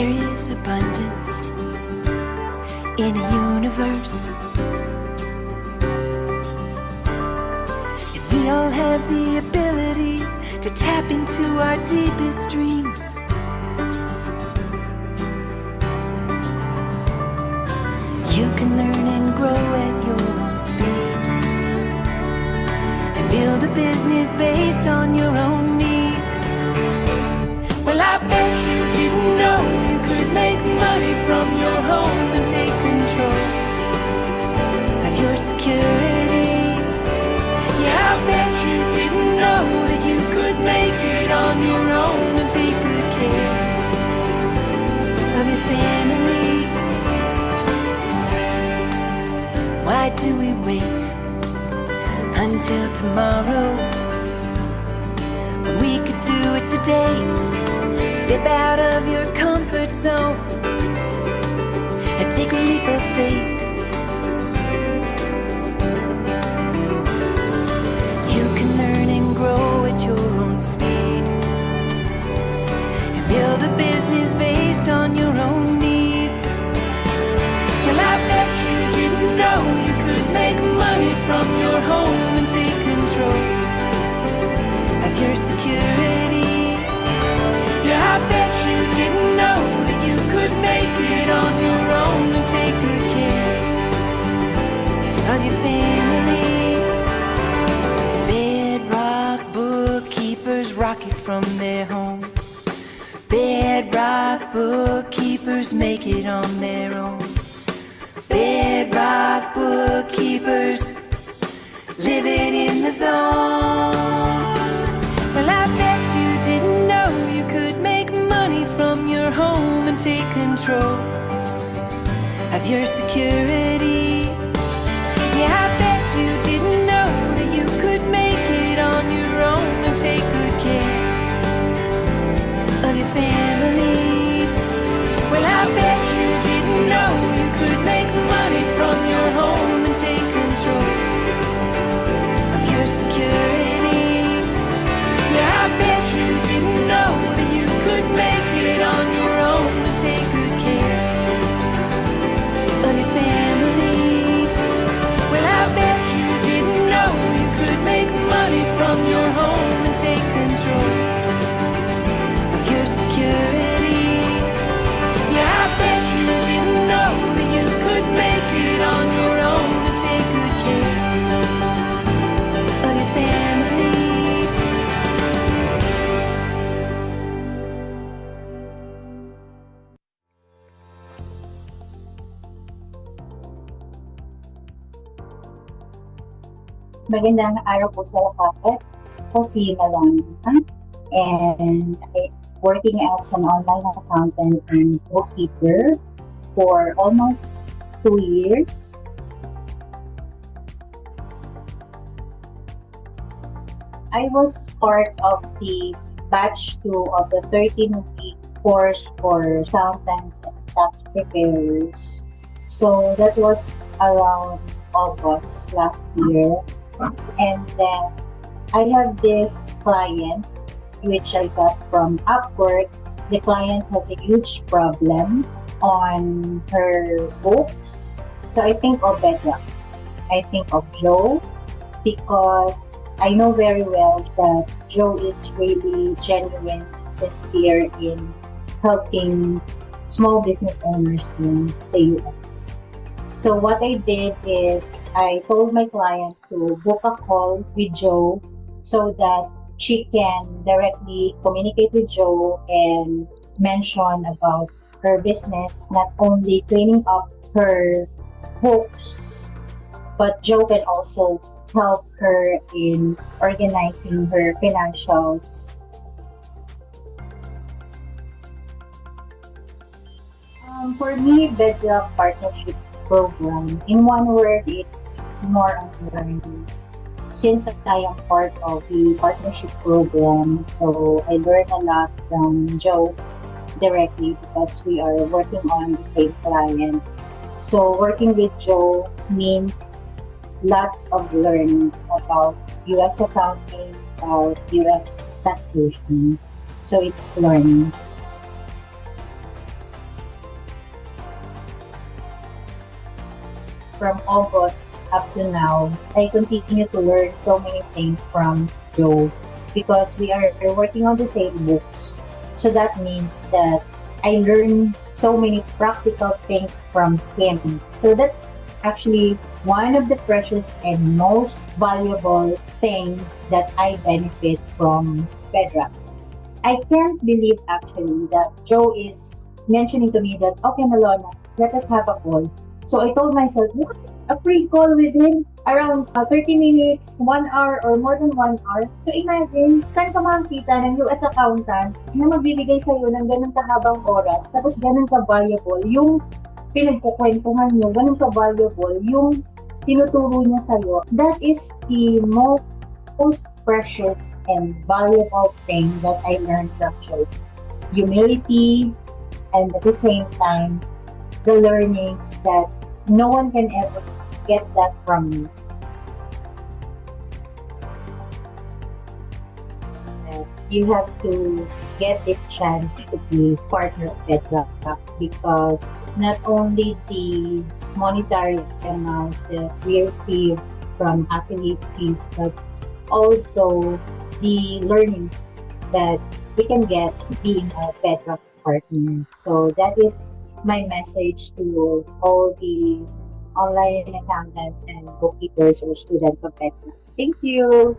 There is abundance in a universe, and we all have the ability to tap into our deepest dreams. You can learn and grow at your own speed, and build a business based on your own needs. Well, I bet you didn't know you could make money from your home and take control of your security. Yeah, I bet you didn't know that you could make it on your own and take good care of your family. Why do we wait until tomorrow when we could do it today? Step out of your comfort zone and take a leap of faith. You can learn and grow at your own speed, and build a business based on your own needs. Well, I bet you didn't know you could make money from your home and take control of your security. Yeah, I bet you didn't know that you could make it on your own and take good care of your family. Bedrock bookkeepers rock it from their home. Bedrock bookkeepers make it on their own. Bedrock bookkeepers living in the zone. Well, I bet you didn't know you could make money from your home and take control of your security. Yeah, I bet you didn't know that you could make it on your own and take good care of your family. Well, I bet you didn't know you could make money from your home and take control of your security. Yeah, I bet you didn't know that you could make it on your own and take good care of your family. Well, I bet you didn't know you could make money from your home and take control of your security. Yeah, I bet you didn't know that you could make it on your own and take good care of your family. Magandang araw po sa lahat. Ako si Malona, and I working as an online accountant and bookkeeper for almost 2 years. I was part of the batch 2 of the 13-week course for accountants and tax preparers. So that was around August last year. And then I have this client which I got from Upwork. The client has a huge problem on her books. So I think of Bedrock. I think of Joe because I know very well that Joe is really genuine, sincere in helping small business owners in the US. So what I did is I told my client to book a call with Joe so that she can directly communicate with Joe and mention about her business, not only cleaning up her books, but Joe can also help her in organizing her financials. For me, Bedrock Partnership Program, in one word, it's more on learning. Since I am part of the partnership program, so I learn a lot from Joe directly because we are working on the same client. So working with Joe means lots of learnings about US accounting, about US taxation. So it's learning. from August up to now, I continue to learn so many things from Joe because we are working on the same books. So that means that I learn so many practical things from him. So that's actually one of the precious and most valuable thing that I benefit from Bedrock. I can't believe actually that Joe is mentioning to me that, okay, Malona, let us have a call. So I told myself, what? A free call with him around 30 minutes, 1 hour, or more than 1 hour. So imagine, saan ka makakita ng US accountant na magbibigay sa'yo ng ganun kahabang oras, tapos ganun ka-valuable, yung pinagkukwentuhan nyo, ganun ka-valuable, yung tinuturo niya sa'yo. That is the most precious and valuable thing that I learned from Joe. Humility, and at the same time, the learnings that no one can ever get that from me. You have to get this chance to be partner of Bedrock because not only the monetary amount that we receive from affiliate fees, but also the learnings that we can get being a Bedrock partner. So that is my message to all the online accountants and bookkeepers or students of Bedrock. Thank you.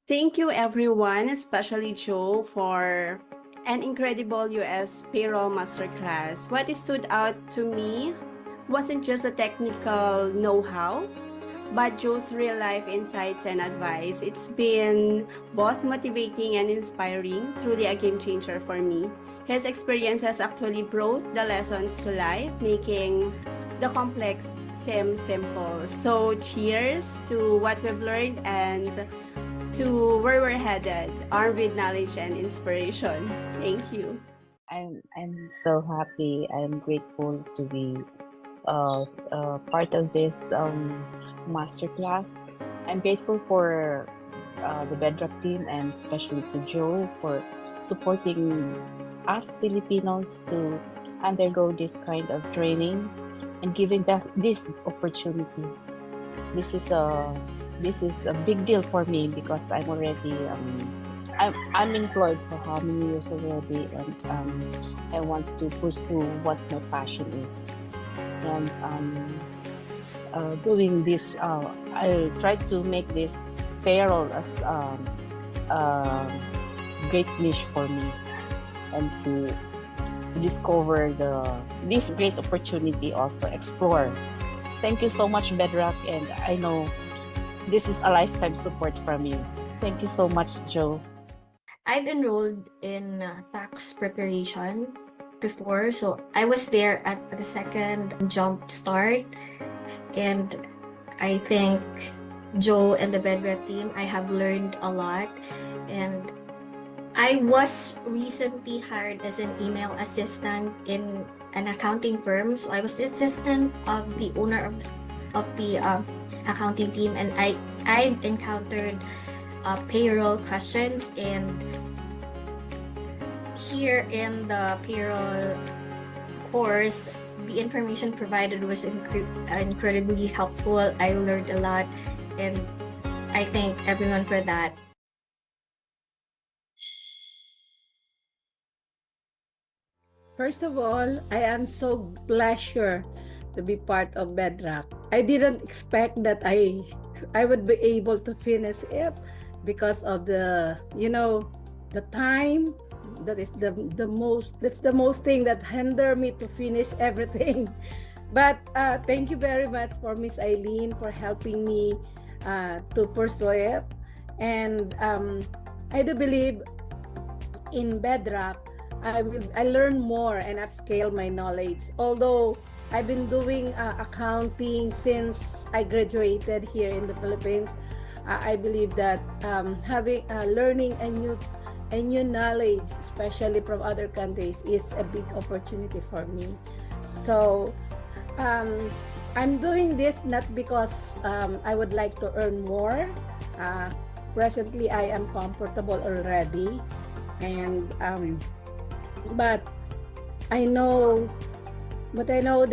Thank you, everyone, especially Joe, for an incredible US payroll masterclass. What stood out to me wasn't just a technical know-how, but Joe's real-life insights and advice. It's been both motivating and inspiring, truly a game changer for me. His experiences actually brought the lessons to life, making the complex seem simple. So cheers to what we've learned and to where we're headed, armed with knowledge and inspiration. Thank you. I'm so happy. I'm grateful to be part of this masterclass. I'm grateful for the Bedrock team and especially to Joe for supporting us Filipinos to undergo this kind of training and giving us this opportunity. This is a big deal for me because I'm already I'm employed for how many years already, and I want to pursue what my passion is. And doing this, I try to make this payroll as a great niche for me, and to discover this great opportunity, also explore. Thank you so much, Bedrock, and I know this is a lifetime support from you. Thank you so much, Joe. I've enrolled in tax preparation before, so I was there at the second jump start, and I think Joe and the Bedrock team, I have learned a lot, and I was recently hired as an email assistant in an accounting firm, so I was the assistant of the owner of the accounting team, and I encountered payroll questions, and here in the payroll course, the information provided was incredibly helpful. I learned a lot, and I thank everyone for that. First of all, I am so pleasure to be part of Bedrock. I didn't expect that I would be able to finish it because of the time. That is the most thing that hinder me to finish everything. But thank you very much for Miss Eileen for helping me to pursue it, and I do believe in Bedrock I learn more and upscale my knowledge. Although I've been doing accounting since I graduated here in the Philippines, I believe that having learning a new knowledge, especially from other countries, is a big opportunity for me. So I'm doing this not because I would like to earn more. presently I am comfortable already, and but I know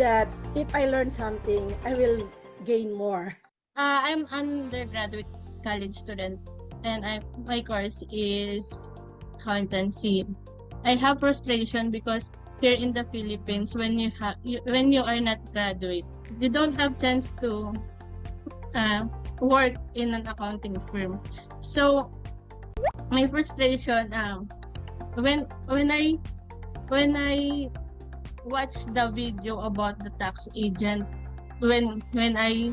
that if I learn something, I will gain more. I'm undergraduate college student, and my course is accountancy. I have frustration because here in the Philippines, when you are not graduate, you don't have chance to work in an accounting firm. So my frustration when I watched the video about the tax agent when I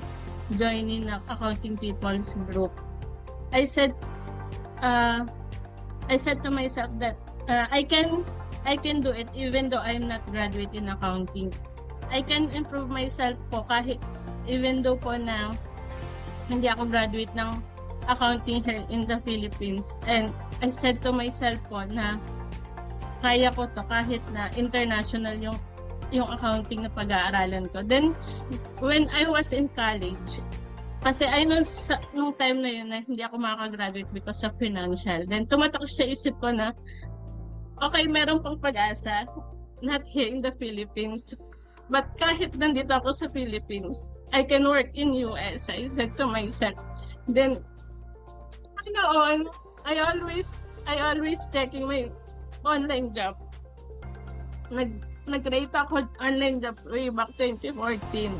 joined in the accounting people's group, I said to myself that I can do it even though I'm not graduate in accounting. I can improve myself po kahit even though po na hindi ako graduate ng accounting here in the Philippines. And I said to myself po na kaya ko to kahit na international yung accounting na pag-aaralan ko. Then, when I was in college, kasi I know nung time na yun na hindi ako makakagraduate because of financial. Then, tumatak sa isip ko na, okay, meron pang pag-asa, not here in the Philippines. But kahit nandito ako sa Philippines, I can work in US, I said to myself. Then, noon, I always checking my online job. Nag-rate ako online job way back 2014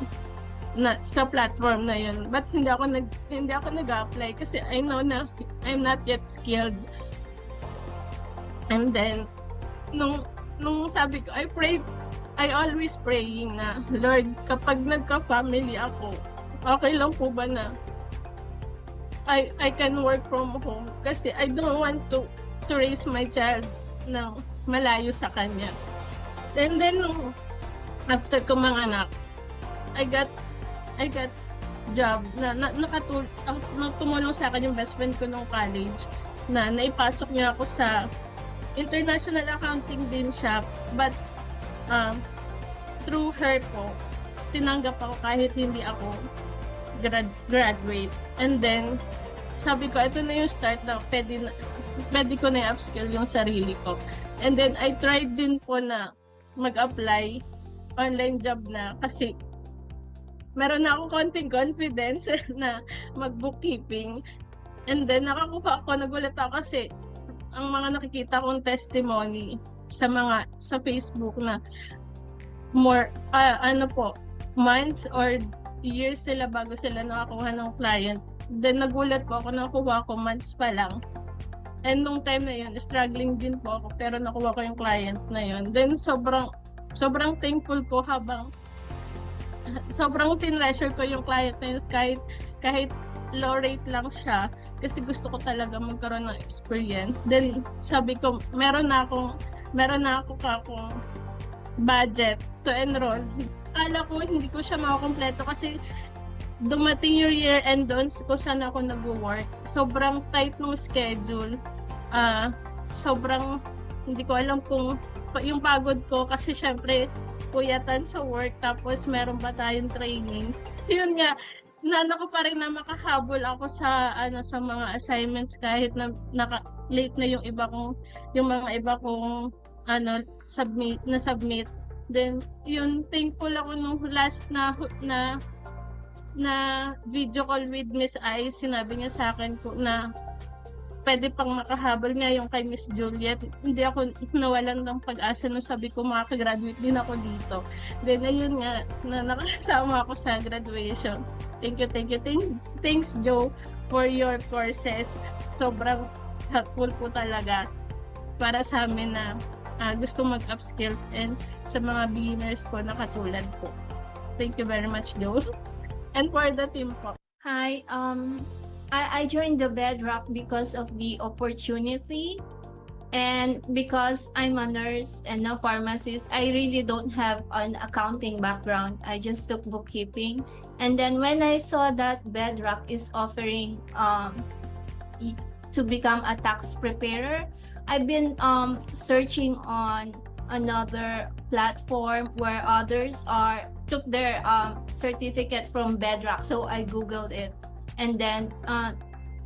na sa platform na yun. But hindi ako nag-apply kasi I know na I'm not yet skilled. And then nung sabi ko, I always praying na, Lord, kapag nagka-family ako, okay lang po ba na I can work from home kasi I don't want to raise my child ng malayo sa kanya. And then after ko manganak, I got job na tumulong sa akin yung best friend ko nung college na naipasok niya ako sa international accounting din siya, but through her po tinanggap ako kahit hindi ako graduate. And then sabi ko, ito na yung start na pwede ko na i-upskill yung sarili ko. And then I tried din po na mag-apply online job na kasi meron na ako konting confidence na mag-bookkeeping. And then nakakuha ako, nagulat ako kasi ang mga nakikita kong testimony sa Facebook na more months or years sila bago sila nakakuha ng client. Then nagulat po ako, nakuha ko months pa lang. And nung time na yun, struggling din po ako pero nakuha ko yung client na yun. Then sobrang thankful ko habang sobrang tinreasure ko yung client na yun kahit low rate lang siya kasi gusto ko talaga magkaroon ng experience. Then sabi ko, meron na akong budget to enroll. Akala ko hindi ko siya makakompleto kasi dumating yung year end doon kung saan ako nag-work. Sobrang tight ng schedule. Sobrang hindi ko alam kung yung pagod ko kasi syempre puyatan sa work tapos meron pa tayong training. Yun nga, nana ko pa rin na makahabol ako sa mga assignments kahit na late na yung mga iba kong submit. Then yun, thankful ako nung last na video call with Miss Ice. Sinabi niya sa akin na pwede pang makahabol nga yung kay Miss Juliet. Hindi ako nawalan ng pag-asa nung sabi ko makakagraduate din ako dito. Then ayun nga, na nakasama ako sa graduation. Thank you. Thanks Joe for your courses. Sobrang helpful po talaga para sa amin na gusto mag-upskills and sa mga beginners po na katulad po. Thank you very much, Joe. And for the team po. Hi, I joined the Bedrock because of the opportunity and because I'm a nurse and a pharmacist. I really don't have an accounting background. I just took bookkeeping. And then when I saw that Bedrock is offering to become a tax preparer, I've been searching on another platform where others took their certificate from Bedrock. So I googled it, and then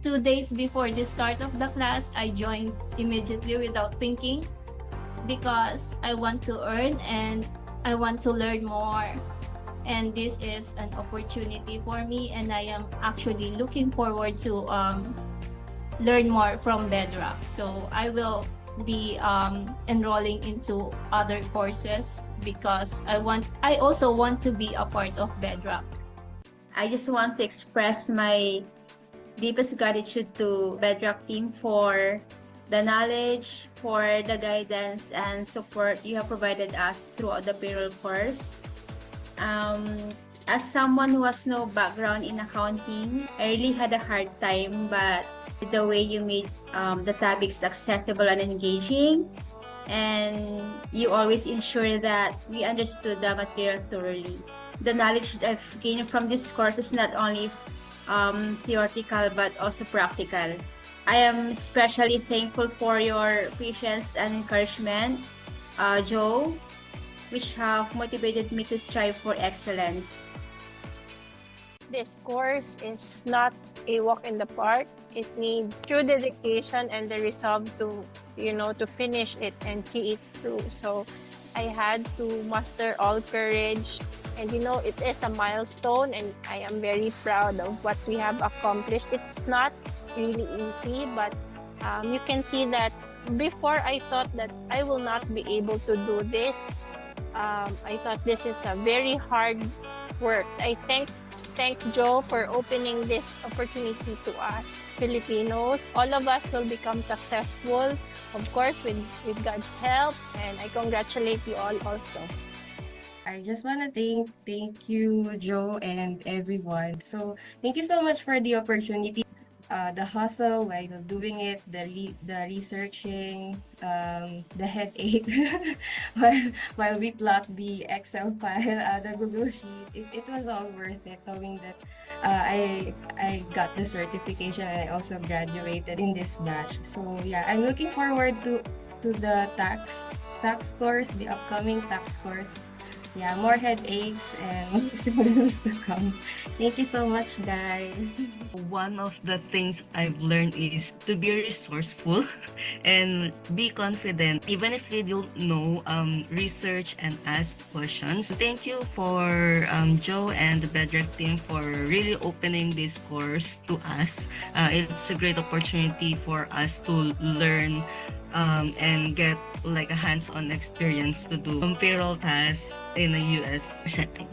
2 days before the start of the class, I joined immediately without thinking because I want to earn and I want to learn more. And this is an opportunity for me, and I am actually looking forward to learn more from Bedrock. So I will be enrolling into other courses because I also want to be a part of Bedrock. I just want to express my deepest gratitude to Bedrock team for the knowledge, for the guidance and support you have provided us throughout the payroll course. As someone who has no background in accounting, I really had a hard time, but the way you made the topics accessible and engaging, and you always ensure that we understood the material thoroughly. The knowledge I've gained from this course is not only theoretical but also practical. I am especially thankful for your patience and encouragement, Joe, which have motivated me to strive for excellence. This course is not a walk in the park. It needs true dedication and the resolve to finish it and see it through. So I had to muster all courage, and it is a milestone, and I am very proud of what we have accomplished. It's not really easy, but you can see that before I thought that I will not be able to do this. I thought this is a very hard work. I thank Joe for opening this opportunity to us Filipinos. All of us will become successful, of course, with God's help, and I congratulate you all also. I just want to thank you, Joe, and everyone. So thank you so much for the opportunity. The hustle while doing it, the researching, the headache while we plot the Excel file, the Google Sheet. It was all worth it, knowing that I got the certification and I also graduated in this batch. So yeah, I'm looking forward to the tax course, the upcoming tax course. Yeah, more headaches and students to come. Thank you so much, guys. One of the things I've learned is to be resourceful and be confident. Even if you don't know, research and ask questions. Thank you for Joe and the Bedrock team for really opening this course to us. It's a great opportunity for us to learn and get like a hands-on experience to do payroll tasks in a US setting.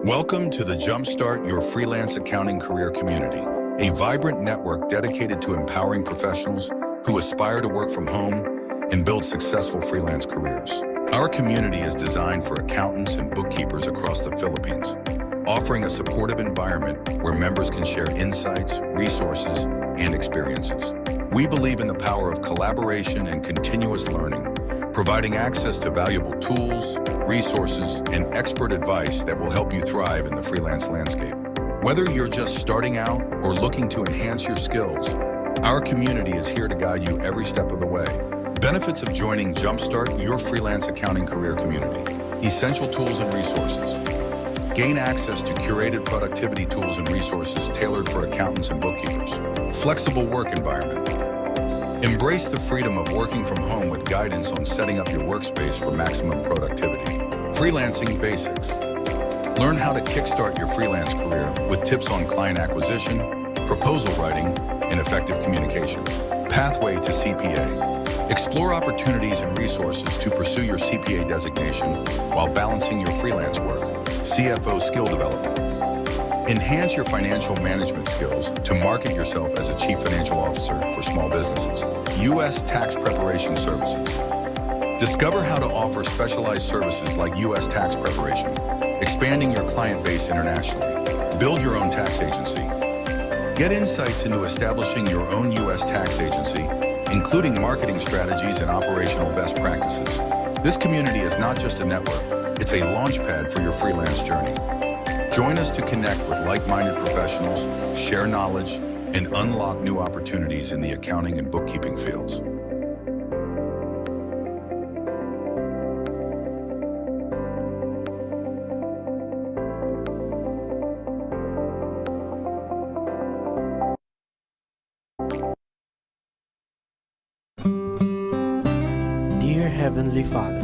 Welcome to the Jumpstart Your Freelance Accounting Career community, a vibrant network dedicated to empowering professionals who aspire to work from home and build successful freelance careers. Our community is designed for accountants and bookkeepers across the Philippines, offering a supportive environment where members can share insights, resources, and experiences. We believe in the power of collaboration and continuous learning, providing access to valuable tools, resources, and expert advice that will help you thrive in the freelance landscape. Whether you're just starting out or looking to enhance your skills, our community is here to guide you every step of the way. Benefits of joining Jumpstart Your Freelance Accounting Career community. Essential tools and resources. Gain access to curated productivity tools and resources tailored for accountants and bookkeepers. Flexible work environment. Embrace the freedom of working from home with guidance on setting up your workspace for maximum productivity. Freelancing basics. Learn how to kickstart your freelance career with tips on client acquisition, proposal writing, and effective communication. Pathway to CPA. Explore opportunities and resources to pursue your CPA designation while balancing your freelance work. CFO skill development. Enhance your financial management skills to market yourself as a chief financial officer for small businesses. U.S. tax preparation services. Discover how to offer specialized services like U.S. tax preparation, expanding your client base internationally. Build your own tax agency. Get insights into establishing your own U.S. tax agency, including marketing strategies and operational best practices. This community is not just a network, it's a launchpad for your freelance journey. Join us to connect with like-minded professionals, share knowledge, and unlock new opportunities in the accounting and bookkeeping fields. Dear Heavenly Father,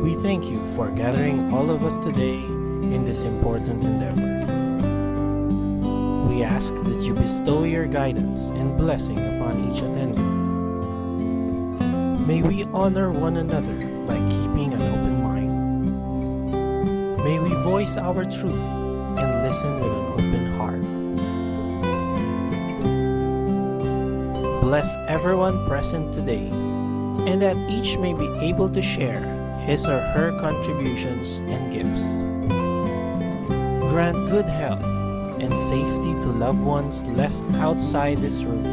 we thank you for gathering all of us today in this important endeavor. We ask that you bestow your guidance and blessing upon each attendee. May we honor one another by keeping an open mind. May we voice our truth and listen with an open heart. Bless everyone present today, and that each may be able to share his or her contributions and gifts. Grant good health and safety to loved ones left outside this room,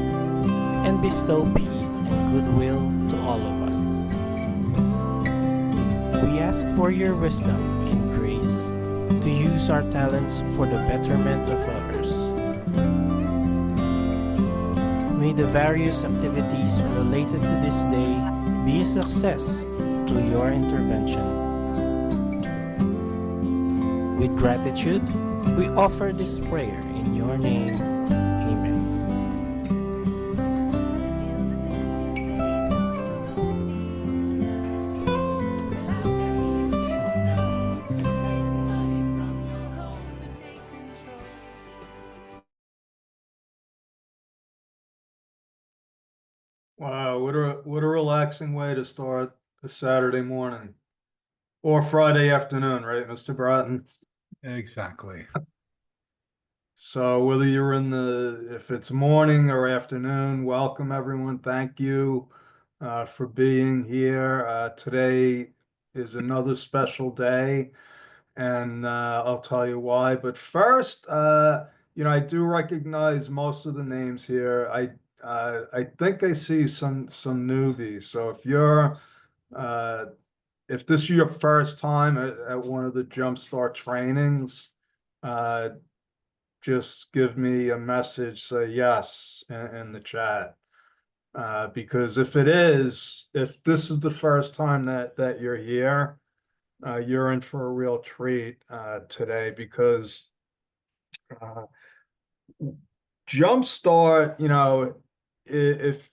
and bestow peace and goodwill to all of us. We ask for your wisdom and grace to use our talents for the betterment of others. May the various activities related to this day be a success through your intervention. With gratitude, we offer this prayer in your name. Amen. Wow, what a relaxing way to start a Saturday morning or Friday afternoon, right, Mr. Bratton? Exactly. So whether you're if it's morning or afternoon, welcome everyone. Thank you for being here. Today is another special day, and I'll tell you why. But first, I do recognize most of the names here. I think I see some newbies. So if this is your first time at one of the Jumpstart trainings, just give me a message, say yes in the chat. Because if this is the first time that you're here, you're in for a real treat today, because Jumpstart, if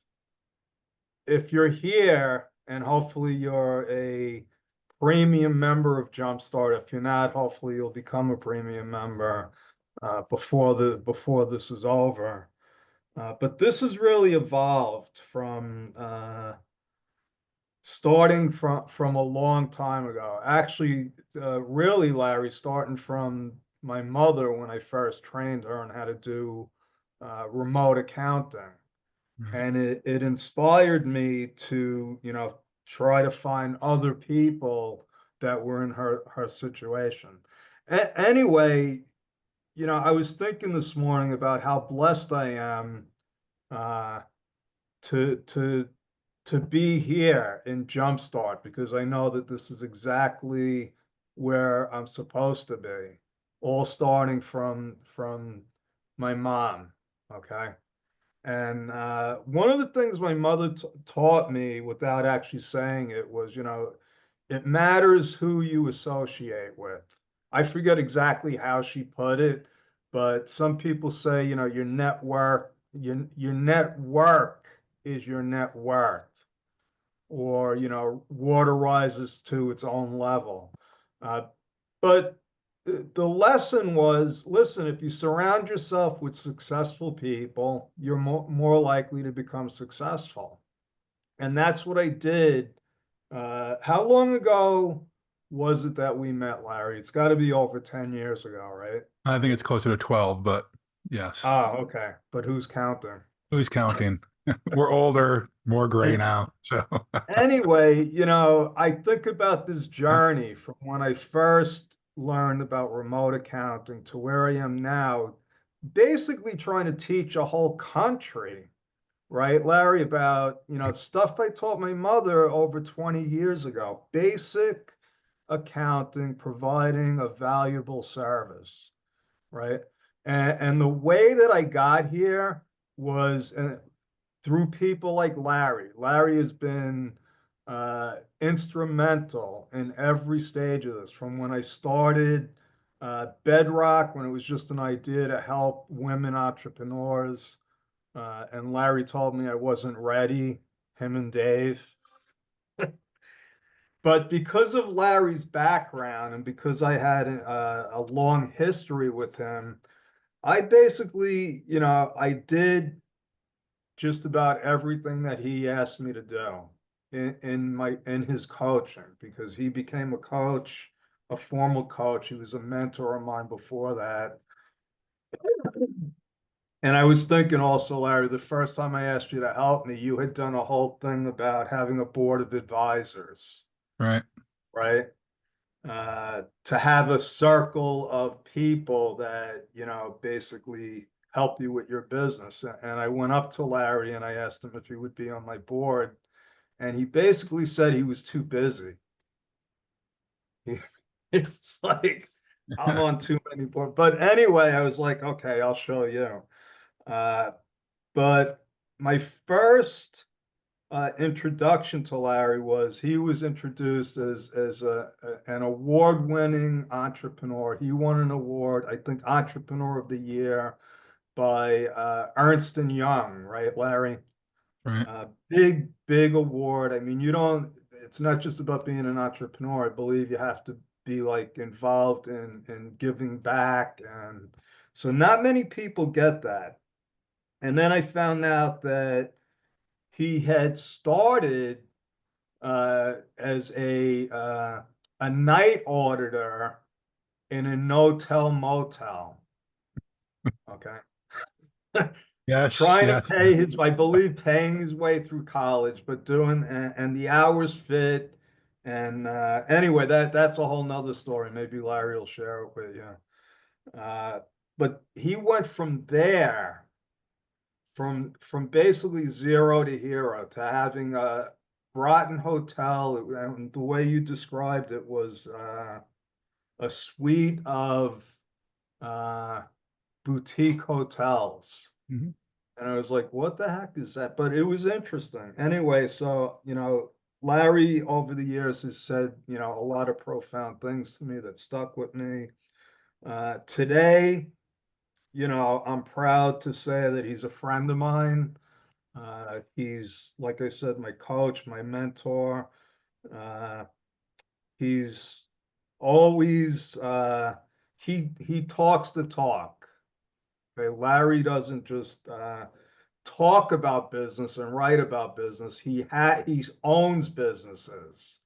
you're here, and hopefully you're a premium member of Jumpstart. If you're not, hopefully you'll become a premium member before this is over. But this has really evolved from starting from a long time ago. Actually, really, Larry, starting from my mother when I first trained her on how to do remote accounting. And it inspired me to, try to find other people that were in her situation. Anyway, I was thinking this morning about how blessed I am to be here in Jumpstart, because I know that this is exactly where I'm supposed to be, all starting from my mom. Okay. And one of the things my mother taught me without actually saying it was, it matters who you associate with. I forget exactly how she put it, but some people say, your network, your network is your net worth, or, water rises to its own level. But the lesson was, listen, if you surround yourself with successful people, you're more likely to become successful. And that's what I did. How long ago was it that we met, Larry? It's got to be over 10 years ago, right? I think it's closer to 12, but yes. Oh, okay. But who's counting? Who's counting? We're older, more gray now. So anyway, I think about this journey from when I first learned about remote accounting to where I am now, basically trying to teach a whole country, right, Larry, about, stuff I taught my mother over 20 years ago, basic accounting, providing a valuable service, right? And the way that I got here was through people like Larry. Larry has been instrumental in every stage of this, from when I started Bedrock, when it was just an idea to help women entrepreneurs. And Larry told me I wasn't ready, him and Dave. But because of Larry's background and because I had a long history with him, I basically, I did just about everything that he asked me to do in his coaching, because he became a coach, a formal coach. He was a mentor of mine before that. And I was thinking also, Larry, the first time I asked you to help me, you had done a whole thing about having a board of advisors, Right. right? To have a circle of people that, basically help you with your business. And I went up to Larry and I asked him if he would be on my board. And he basically said he was too busy. It's like, I'm on too many boards. But anyway, I was like, okay, I'll show you. But my first introduction to Larry was he was introduced as an award-winning entrepreneur. He won an award, I think, Entrepreneur of the Year by Ernst and Young, right, Larry? Right. Big award. I mean, it's not just about being an entrepreneur. I believe you have to be like involved in giving back. And so not many people get that. And then I found out that he had started as a night auditor in a no-tell motel. Okay. Yes. Trying to Yes. pay I believe, paying his way through college, but doing, and the hours fit. And anyway, that's a whole nother story. Maybe Larry will share it with you. But he went from there, from basically zero to hero, to having a Broughton Hotel. And the way you described it was a suite of boutique hotels. Mhm. And I was like, what the heck is that? But it was interesting. Anyway, so, Larry over the years has said, a lot of profound things to me that stuck with me. Today, I'm proud to say that he's a friend of mine. He's, like I said, my coach, my mentor. He's always, he talks the talk. Okay, Larry doesn't just talk about business and write about business. He owns businesses.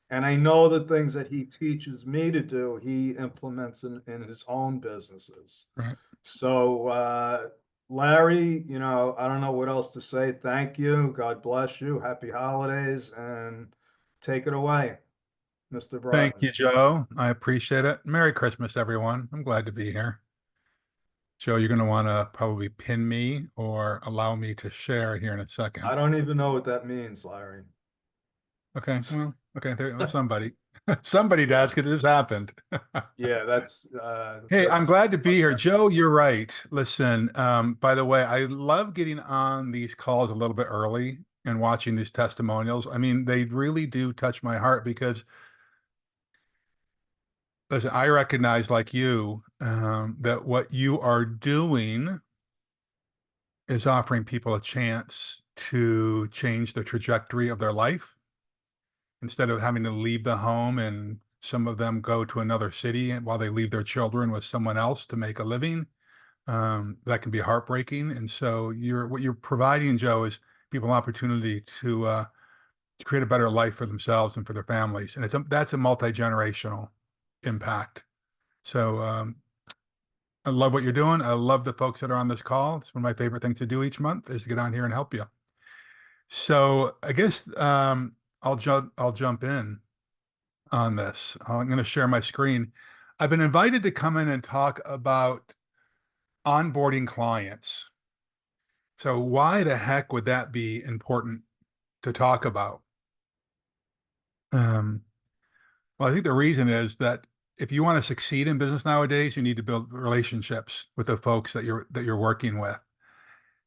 And I know the things that he teaches me to do, he implements in his own businesses. Right. So, Larry, I don't know what else to say. Thank you. God bless you. Happy holidays, and take it away, Mr. Thank Broughton. you, Joe. I appreciate it. Merry Christmas, everyone. I'm glad to be here. Joe, you're going to want to probably pin me or allow me to share here in a second. I don't even know what that means, Larry. Okay. Well, okay. Somebody does, because this happened. Yeah, Hey, I'm glad to be here. Joe, you're right. Listen, by the way, I love getting on these calls a little bit early and watching these testimonials. I mean, they really do touch my heart, because listen, I recognize, like you, that what you are doing is offering people a chance to change the trajectory of their life, instead of having to leave the home, and some of them go to another city while they leave their children with someone else to make a living. That can be heartbreaking. And so what you're providing, Joe, is people an opportunity to create a better life for themselves and for their families. And that's a multi-generational impact. So I love what you're doing. I love the folks that are on this call. It's one of my favorite things to do each month, is to get on here and help you. So I guess I'll jump in on this. I'm going to share my screen. I've been invited to come in and talk about onboarding clients. So why the heck would that be important to talk about? Well, I think the reason is that if you want to succeed in business nowadays, you need to build relationships with the folks that you're working with.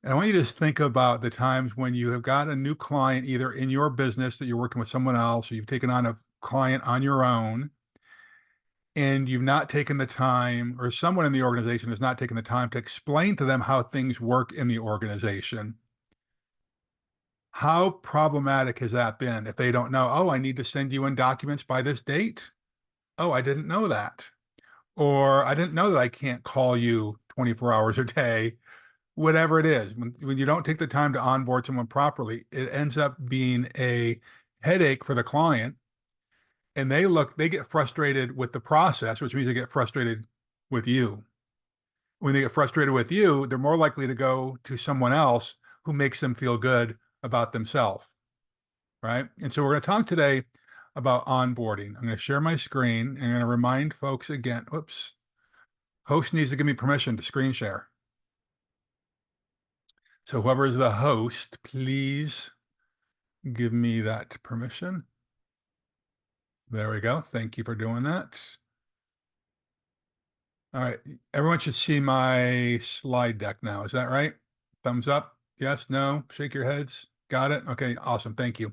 And I want you to think about the times when you have got a new client, either in your business that you're working with someone else, or you've taken on a client on your own, and you've not taken the time, or someone in the organization has not taken the time to explain to them how things work in the organization. How problematic has that been if they don't know, oh, I need to send you in documents by this date? Oh, I didn't know that. Or I didn't know that I can't call you 24 hours a day. Whatever it is, when you don't take the time to onboard someone properly, it ends up being a headache for the client. And they get frustrated with the process, which means they get frustrated with you. When they get frustrated with you, they're more likely to go to someone else who makes them feel good about themselves, right? And so we're going to talk today about onboarding. I'm going to share my screen and I'm going to remind folks again, whoops, host needs to give me permission to screen share. So whoever is the host, please give me that permission. There we go. Thank you for doing that. All right. Everyone should see my slide deck now. Is that right? Thumbs up? Yes, no? Shake your heads. Got it? Okay, awesome. Thank you.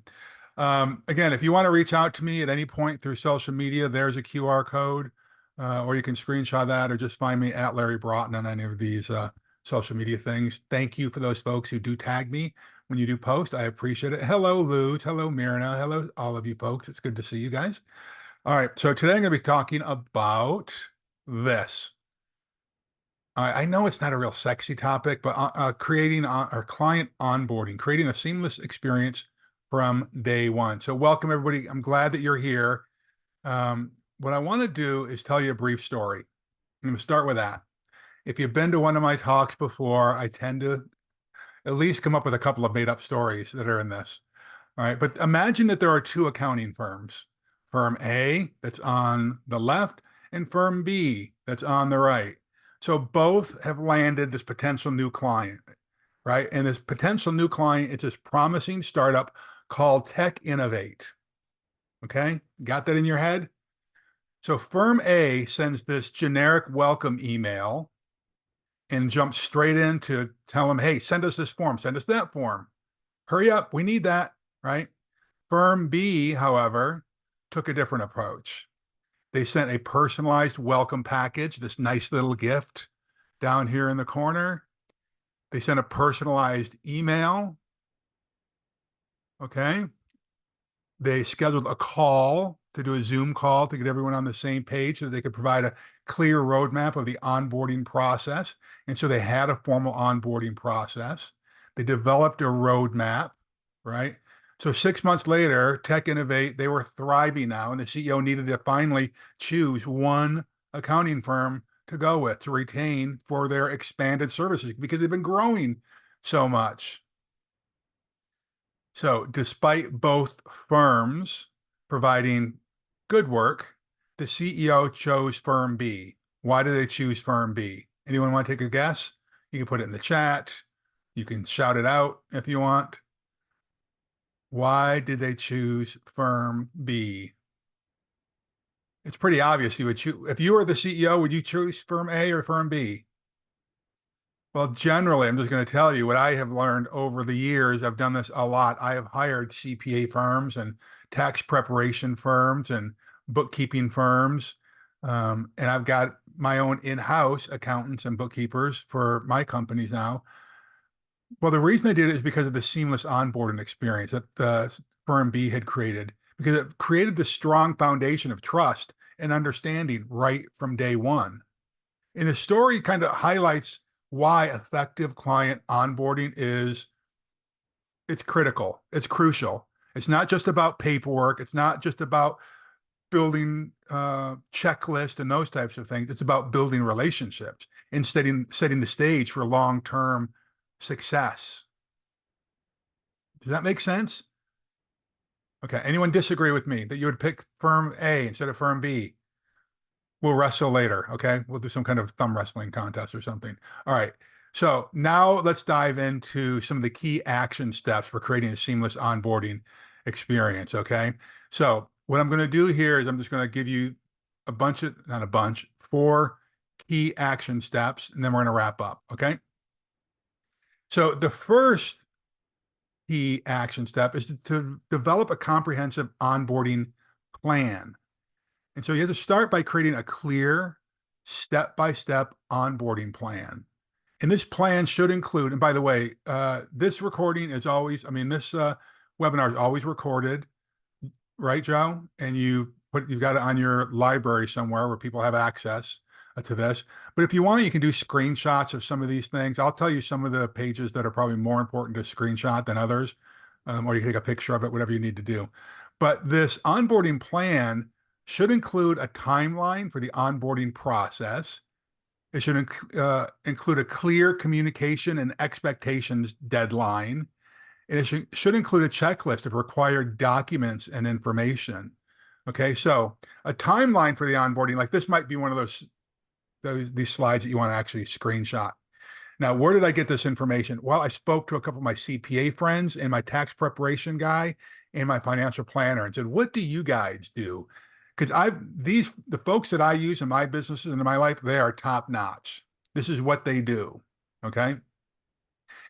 Again, if you want to reach out to me at any point through social media, there's a QR code, or you can screenshot that or just find me at Larry Broughton on any of these social media things. Thank you for those folks who do tag me when you do post. I appreciate it. Hello, Luz. Hello, Mirna. Hello, all of you folks. It's good to see you guys. All right. So today I'm going to be talking about this. I know it's not a real sexy topic, but creating our client onboarding, creating a seamless experience from day one. So welcome, everybody. I'm glad that you're here. What I want to do is tell you a brief story. I'm going to start with that. If you've been to one of my talks before, I tend to at least come up with a couple of made-up stories that are in this. All right, but imagine that there are two accounting firms. Firm A, that's on the left, and Firm B, that's on the right. So both have landed this potential new client, right? And this potential new client, it's this promising startup called Tech Innovate. Okay, got that in your head? So Firm A sends this generic welcome email and jumps straight in to tell them, hey, send us this form, send us that form. Hurry up, we need that, right? Firm B, however, took a different approach. They sent a personalized welcome package, this nice little gift down here in the corner. They sent a personalized email. Okay. They scheduled a call to do a Zoom call to get everyone on the same page so they could provide a clear roadmap of the onboarding process. And so they had a formal onboarding process. They developed a roadmap, right? So 6 months later, Tech Innovate, they were thriving now, and the CEO needed to finally choose one accounting firm to go with, to retain for their expanded services, because they've been growing so much. So despite both firms providing good work, the CEO chose Firm B. Why did they choose Firm B? Anyone want to take a guess? You can put it in the chat. You can shout it out if you want. Why did they choose Firm B? It's pretty obvious you would choose. If you were the CEO, would you choose Firm A or Firm B? Well, generally, I'm just going to tell you what I have learned over the years. I've done this a lot. I have hired CPA firms and tax preparation firms and bookkeeping firms. And I've got my own in-house accountants and bookkeepers for my companies now. Well, the reason I did it is because of the seamless onboarding experience that Firm B had created, because it created this strong foundation of trust and understanding right from day one. And the story kind of highlights why effective client onboarding it's critical, it's crucial. It's not just about paperwork. It's not just about building checklists and those types of things. It's about building relationships and setting the stage for long-term success. Does that make sense? Okay, anyone disagree with me that you would pick Firm A instead of Firm B? We'll wrestle later, okay? We'll do some kind of thumb wrestling contest or something. All right, so now let's dive into some of the key action steps for creating a seamless onboarding experience, okay? So what I'm gonna do here is I'm just gonna give you 4 key action steps, and then we're going to wrap up. Okay. So the first key action step is to develop a comprehensive onboarding plan. And so you have to start by creating a clear step-by-step onboarding plan. And this plan should include, and by the way, this recording is always, this webinar is always recorded, right, Joe? And you've got it on your library somewhere where people have access to this. But if you want, you can do screenshots of some of these things. I'll tell you some of the pages that are probably more important to screenshot than others, or you can take a picture of it, whatever you need to do. But this onboarding plan should include a timeline for the onboarding process. It should include a clear communication and expectations deadline. And it should include a checklist of required documents and information. Okay, so a timeline for the onboarding, like this might be one of these slides that you want to actually screenshot. Now, where did I get this information? Well, I spoke to a couple of my CPA friends and my tax preparation guy and my financial planner and said, what do you guys do? Because the folks that I use in my businesses and in my life, they are top notch. This is what they do. Okay.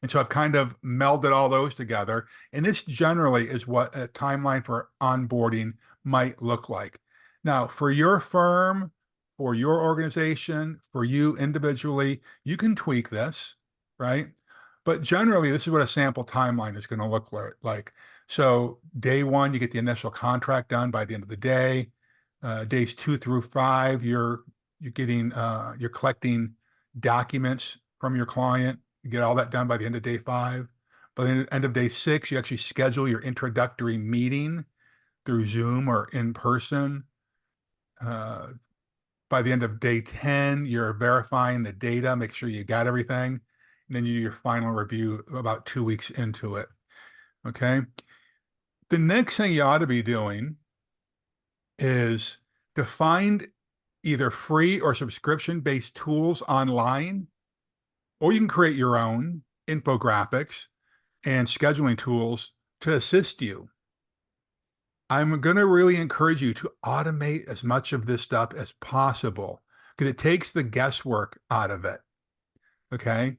And so I've kind of melded all those together. And this generally is what a timeline for onboarding might look like. Now, for your firm, for your organization, for you individually, you can tweak this, right? But generally, this is what a sample timeline is going to look like. So day 1, you get the initial contract done by the end of the day. Days 2 through 5, you're collecting documents from your client. You get all that done by the end of day 5. By the end of day 6, you actually schedule your introductory meeting through Zoom or in person. By the end of day 10, you're verifying the data, make sure you got everything. And then you do your final review about 2 weeks into it. Okay. The next thing you ought to be doing is to find either free or subscription-based tools online, or you can create your own infographics and scheduling tools to assist you. I'm going to really encourage you to automate as much of this stuff as possible because it takes the guesswork out of it. Okay.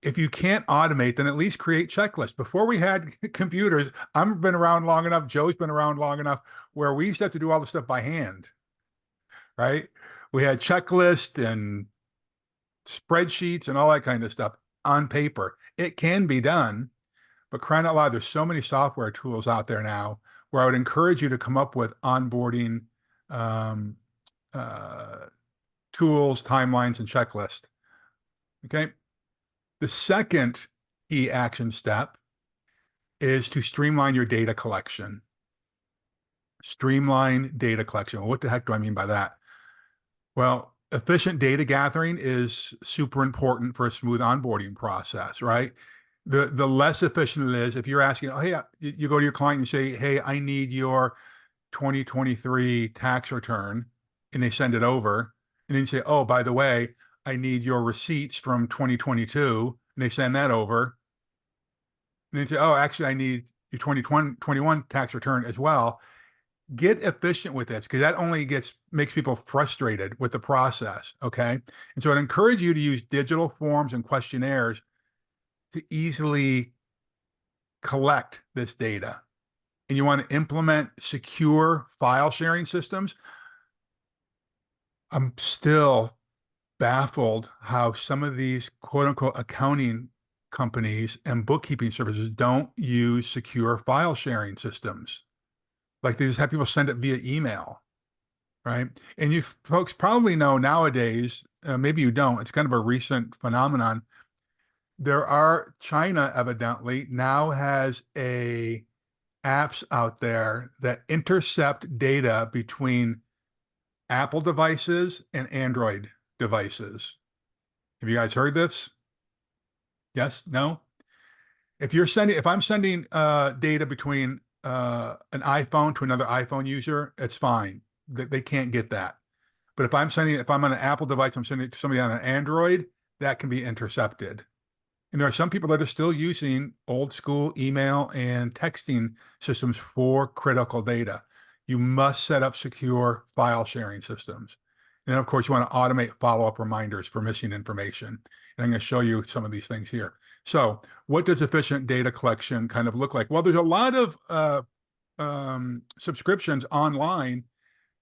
If you can't automate, then at least create checklists. Before we had computers, I've been around long enough, Joe's been around long enough, where we used to have to do all the stuff by hand, right? We had checklists and spreadsheets and all that kind of stuff on paper. It can be done, but crying out loud, there's so many software tools out there now where I would encourage you to come up with onboarding tools, timelines, and checklists. Okay. The second key action step is to streamline your data collection. Streamline data collection. Well, what the heck do I mean by that? Well, efficient data gathering is super important for a smooth onboarding process, right? The less efficient it is, if you're asking, oh, hey, you go to your client and say, hey, I need your 2023 tax return, and they send it over, and then you say, oh, by the way, I need your receipts from 2022, and they send that over. And they say, oh, actually, I need your 2021 tax return as well. Get efficient with this because that only makes people frustrated with the process, okay? And so I'd encourage you to use digital forms and questionnaires to easily collect this data. And you want to implement secure file sharing systems. I'm still baffled how some of these quote unquote accounting companies and bookkeeping services don't use secure file sharing systems. Like they just have people send it via email, right? And you folks probably know nowadays, maybe you don't, it's kind of a recent phenomenon. China evidently now has apps out there that intercept data between Apple devices and Android devices. Have you guys heard this? Yes? No? If I'm sending data between an iPhone to another iPhone user, it's fine. They can't get that. But if I'm on an Apple device, I'm sending it to somebody on an Android, that can be intercepted. And there are some people that are still using old school email and texting systems for critical data. You must set up secure file sharing systems. And of course, you want to automate follow-up reminders for missing information. And I'm going to show you some of these things here. So what does efficient data collection kind of look like? Well, there's a lot of subscriptions online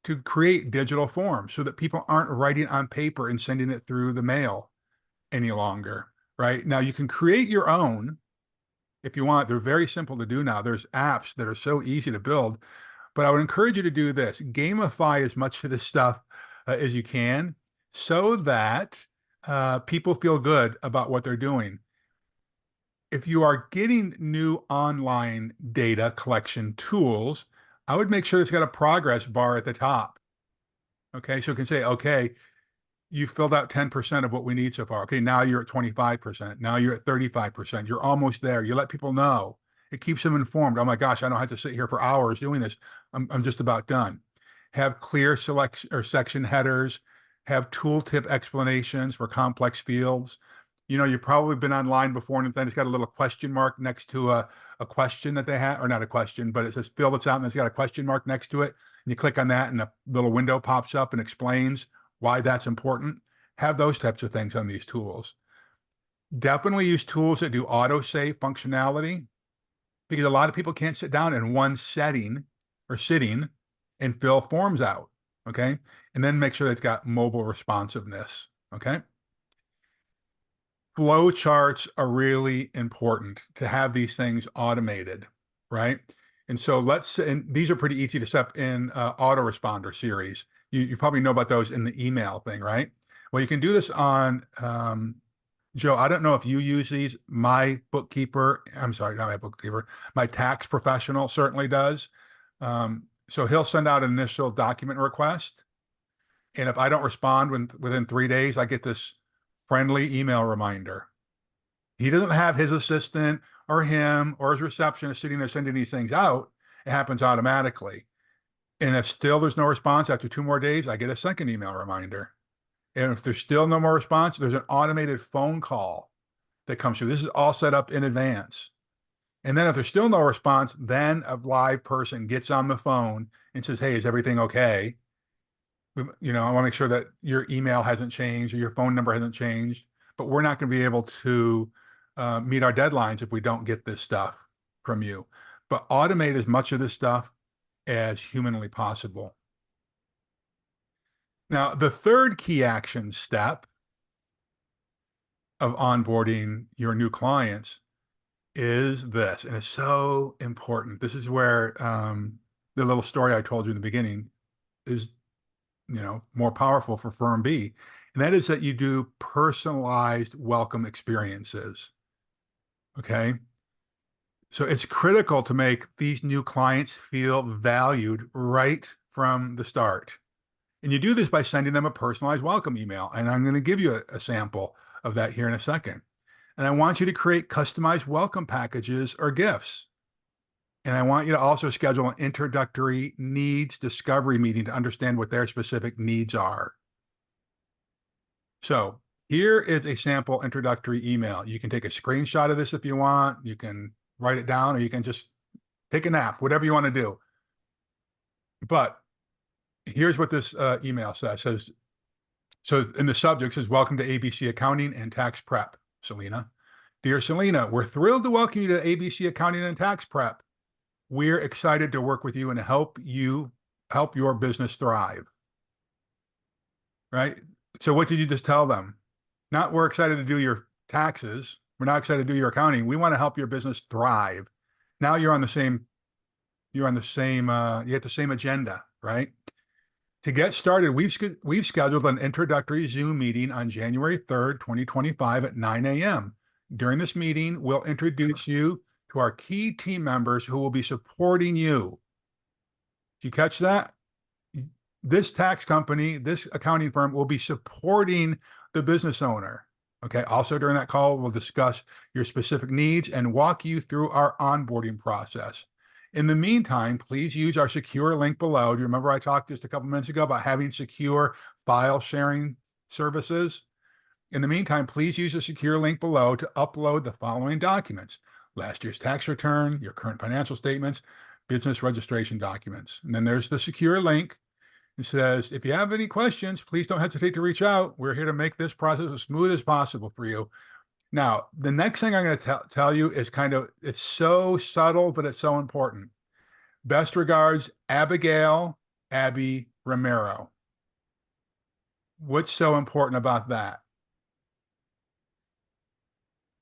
to create digital forms so that people aren't writing on paper and sending it through the mail any longer, right? Now you can create your own if you want. They're very simple to do now. There's apps that are so easy to build, but I would encourage you to do this. Gamify as much of this stuff as you can so that people feel good about what they're doing. If you are getting new online data collection tools, I would make sure it's got a progress bar at the top. Okay, so you can say, okay, you filled out 10% of what we need so far. Okay, now you're at 25%. Now you're at 35%. You're almost there. You let people know. It keeps them informed. Oh my gosh, I don't have to sit here for hours doing this. I'm just about done. Have clear selection or section headers. Have tooltip explanations for complex fields. You know, you've probably been online before and then it's got a little question mark next to a question that they have, or not a question, but it says fill this out and it's got a question mark next to it. And you click on that and a little window pops up and explains why that's important. Have those types of things on these tools. Definitely use tools that do autosave functionality, because a lot of people can't sit down in one setting or sitting and fill forms out, okay? And then make sure that it's got mobile responsiveness, okay? Flow charts are really important to have these things automated, right? And so and these are pretty easy to set up in autoresponder series. You probably know about those in the email thing, right? Well, you can do this on, Joe, I don't know if you use these. My bookkeeper, I'm sorry, not my bookkeeper, my tax professional certainly does. So he'll send out an initial document request. And if I don't respond within 3 days, I get this friendly email reminder. He doesn't have his assistant or him or his receptionist sitting there sending these things out. It happens automatically. And if still there's no response after 2 more days, I get a second email reminder. And if there's still no more response, there's an automated phone call that comes through. This is all set up in advance. And then if there's still no response, then a live person gets on the phone and says, hey, is everything okay? You know, I want to make sure that your email hasn't changed or your phone number hasn't changed, but we're not going to be able to meet our deadlines if we don't get this stuff from you. But automate as much of this stuff as humanly possible. Now, the third key action step of onboarding your new clients is this, and it's so important. This is where the little story I told you in the beginning is, you know, more powerful for Firm B, and that is that you do personalized welcome experiences. Okay. So it's critical to make these new clients feel valued right from the start. And you do this by sending them a personalized welcome email. And I'm going to give you a sample of that here in a second. And I want you to create customized welcome packages or gifts. And I want you to also schedule an introductory needs discovery meeting to understand what their specific needs are. So here is a sample introductory email. You can take a screenshot of this if you want. You can write it down, or you can just take a nap, whatever you want to do. But here's what this email says. So in the subject says, welcome to ABC Accounting and Tax Prep, Selena. Dear Selena, we're thrilled to welcome you to ABC Accounting and Tax Prep. We're excited to work with you and help your business thrive. Right? So what did you just tell them? Not we're excited to do your taxes. We're not excited to do your accounting. We want to help your business thrive. Now you get the same agenda, right? To get started, we've scheduled an introductory Zoom meeting on January 3rd, 2025 at 9 a.m. During this meeting, we'll introduce you to our key team members who will be supporting you. Did you catch that? This tax company, this accounting firm will be supporting the business owner. Okay. Also during that call, we'll discuss your specific needs and walk you through our onboarding process. In the meantime, please use our secure link below. Do you remember I talked just a couple minutes ago about having secure file sharing services? In the meantime, please use the secure link below to upload the following documents: last year's tax return, your current financial statements, business registration documents. And then there's the secure link. It says, if you have any questions, please don't hesitate to reach out. We're here to make this process as smooth as possible for you. Now, the next thing I'm going to tell you is it's so subtle, but it's so important. Best regards, Abigail, Abby Romero. What's so important about that?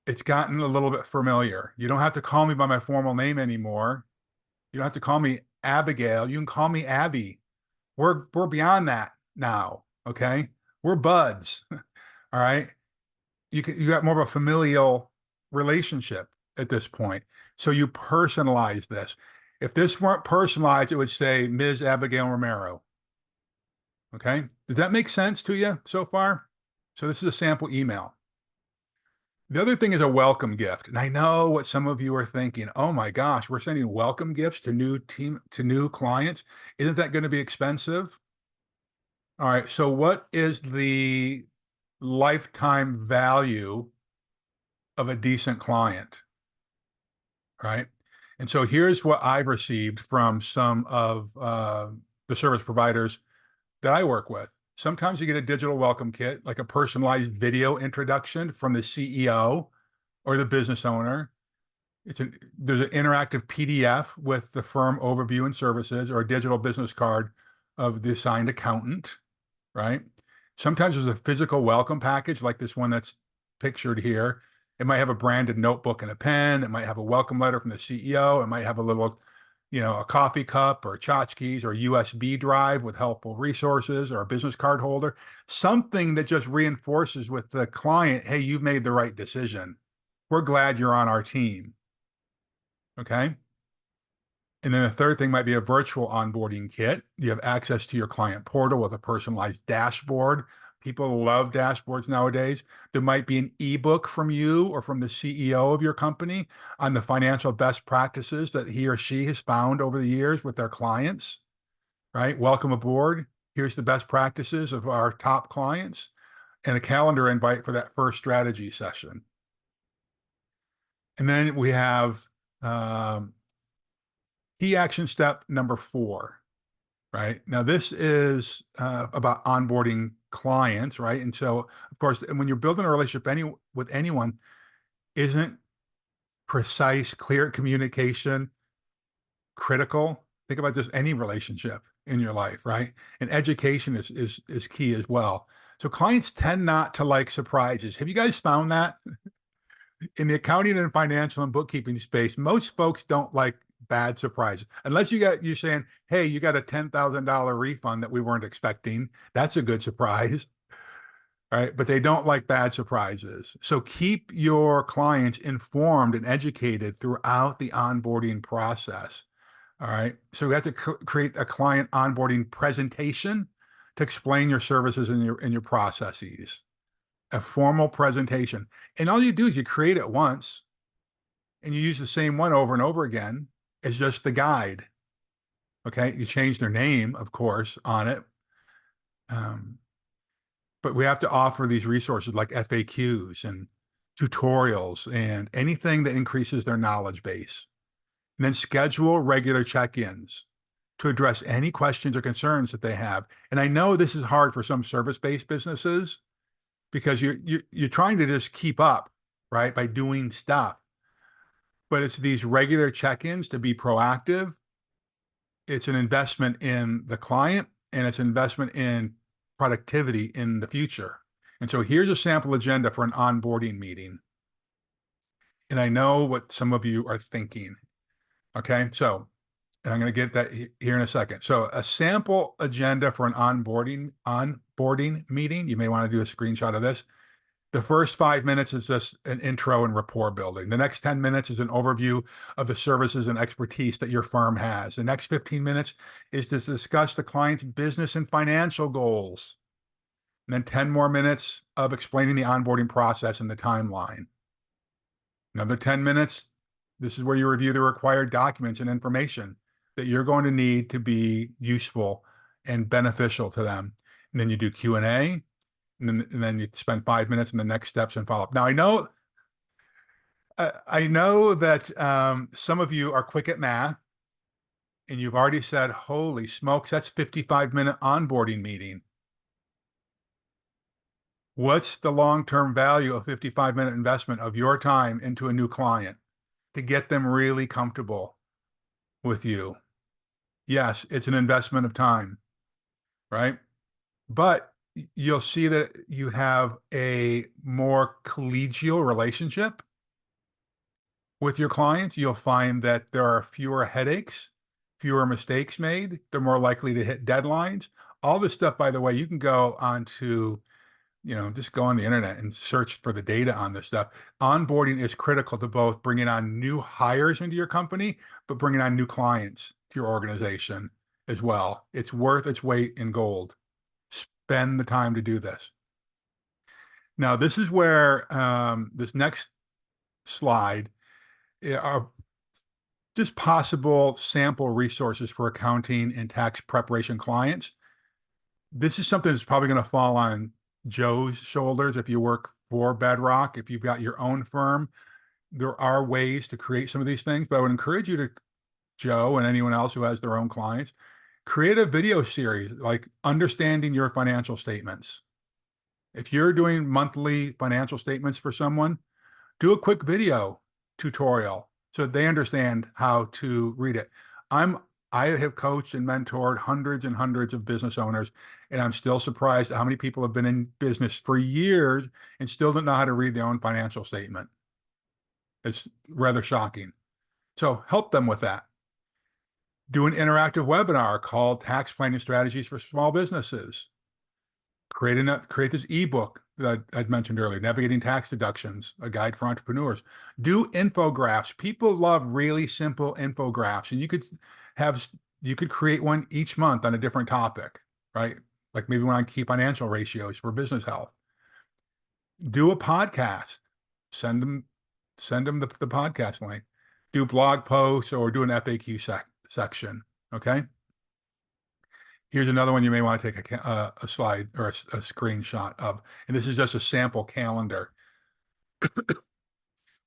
It's gotten a little bit familiar. You don't have to call me by my formal name anymore. You don't have to call me Abigail. You can call me Abby. We're beyond that now. Okay. We're buds. All right. You got more of a familial relationship at this point. So you personalize this. If this weren't personalized, it would say Ms. Abigail Romero. Okay. Did that make sense to you so far? So this is a sample email. The other thing is a welcome gift. And I know what some of you are thinking. Oh my gosh, we're sending welcome gifts to new clients. Isn't that going to be expensive? All right. So what is the lifetime value of a decent client? Right. And so here's what I've received from some of the service providers that I work with. Sometimes you get a digital welcome kit, like a personalized video introduction from the CEO or the business owner. There's an interactive PDF with the firm overview and services, or a digital business card of the assigned accountant, right? Sometimes there's a physical welcome package like this one that's pictured here. It might have a branded notebook and a pen. It might have a welcome letter from the CEO. It might have a little, a coffee cup or tchotchkes or a USB drive with helpful resources, or a business card holder, something that just reinforces with the client, hey, you've made the right decision. We're glad you're on our team. Okay. And then the third thing might be a virtual onboarding kit. You have access to your client portal with a personalized dashboard. People love dashboards nowadays. There might be an ebook from you or from the CEO of your company on the financial best practices that he or she has found over the years with their clients, right? Welcome aboard. Here's the best practices of our top clients, and a calendar invite for that first strategy session. And then we have key action step number 4, right? Now, this is about onboarding clients, right? And so, of course, when you're building a relationship with anyone, isn't precise, clear communication critical? Think about just any relationship in your life, right? And education is key as well. So clients tend not to like surprises. Have you guys found that? In the accounting and financial and bookkeeping space, most folks don't like bad surprises, unless you're saying, hey, you got a $10,000 refund that we weren't expecting. That's a good surprise. All right. But they don't like bad surprises. So keep your clients informed and educated throughout the onboarding process. All right. So we have to create a client onboarding presentation to explain your services and your processes. A formal presentation. And all you do is you create it once and you use the same one over and over again as just the guide. Okay. You change their name, of course, on it. But we have to offer these resources like FAQs and tutorials and anything that increases their knowledge base. And then schedule regular check-ins to address any questions or concerns that they have. And I know this is hard for some service-based businesses, because you're trying to just keep up, right, by doing stuff. But it's these regular check-ins to be proactive. It's an investment in the client, and it's an investment in productivity in the future. And so here's a sample agenda for an onboarding meeting. And I know what some of you are thinking. Okay, so, and I'm going to get that here in a second. So a sample agenda for an onboarding meeting, you may want to do a screenshot of this. The first 5 minutes is just an intro and rapport building. The next 10 minutes is an overview of the services and expertise that your firm has. The next 15 minutes is to discuss the client's business and financial goals. And then 10 more minutes of explaining the onboarding process and the timeline. Another 10 minutes, this is where you review the required documents and information that you're going to need to be useful and beneficial to them. And then you do Q&A, and then you spend 5 minutes in the next steps and follow up. Now, I know that some of you are quick at math, and you've already said, holy smokes, that's 55-minute onboarding meeting. What's the long-term value of 55-minute investment of your time into a new client to get them really comfortable with you? Yes, it's an investment of time, right? But you'll see that you have a more collegial relationship with your clients. You'll find that there are fewer headaches, fewer mistakes made. They're more likely to hit deadlines. All this stuff, by the way, you can go onto, just go on the internet and search for the data on this stuff. Onboarding is critical to both bringing on new hires into your company, but bringing on new clients to your organization as well. It's worth its weight in gold. Spend the time to do this. Now, this is where this next slide are just possible sample resources for accounting and tax preparation clients. This is something that's probably going to fall on Joe's shoulders if you work for Bedrock. If you've got your own firm, there are ways to create some of these things, but I would encourage you to, Joe and anyone else who has their own clients, create a video series like understanding your financial statements. If you're doing monthly financial statements for someone, do a quick video tutorial so they understand how to read it. I have coached and mentored hundreds and hundreds of business owners, and I'm still surprised at how many people have been in business for years and still don't know how to read their own financial statement. It's rather shocking. So help them with that. Do an interactive webinar called Tax Planning Strategies for Small Businesses. Create this ebook that I'd mentioned earlier, Navigating Tax Deductions, a guide for entrepreneurs. Do infographics. People love really simple infographics, and you could create one each month on a different topic, right? Like maybe one on key financial ratios for business health. Do a podcast. Send them the podcast link. Do blog posts or do an FAQ section. Okay. Here's another one you may want to take a slide or a screenshot of, and this is just a sample calendar.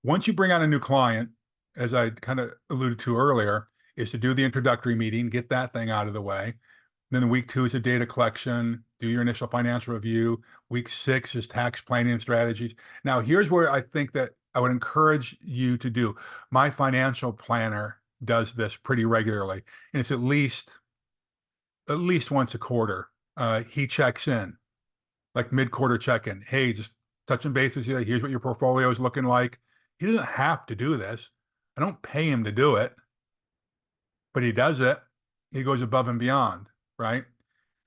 Once you bring on a new client, as I kind of alluded to earlier, is to do the introductory meeting, get that thing out of the way. Then week 2 is a data collection, do your initial financial review. Week 6 is tax planning and strategies. Now, here's where I think that I would encourage you to do. My financial planner does this pretty regularly, and it's at least once a quarter. He checks in, like mid-quarter check-in. Hey, just touching base with you. Here's what your portfolio is looking like. He doesn't have to do this. I don't pay him to do it, but he does it. He goes above and beyond, right?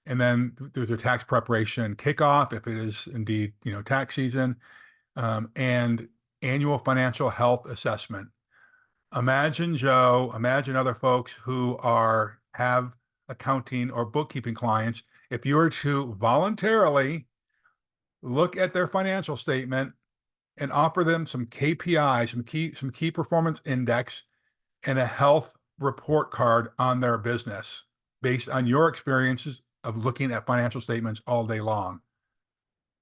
And then there's a tax preparation kickoff, if it is indeed, tax season, and annual financial health assessment. Imagine, Joe, imagine other folks who have accounting or bookkeeping clients. If you were to voluntarily look at their financial statement and offer them some KPIs, some key performance index, and a health report card on their business based on your experiences of looking at financial statements all day long,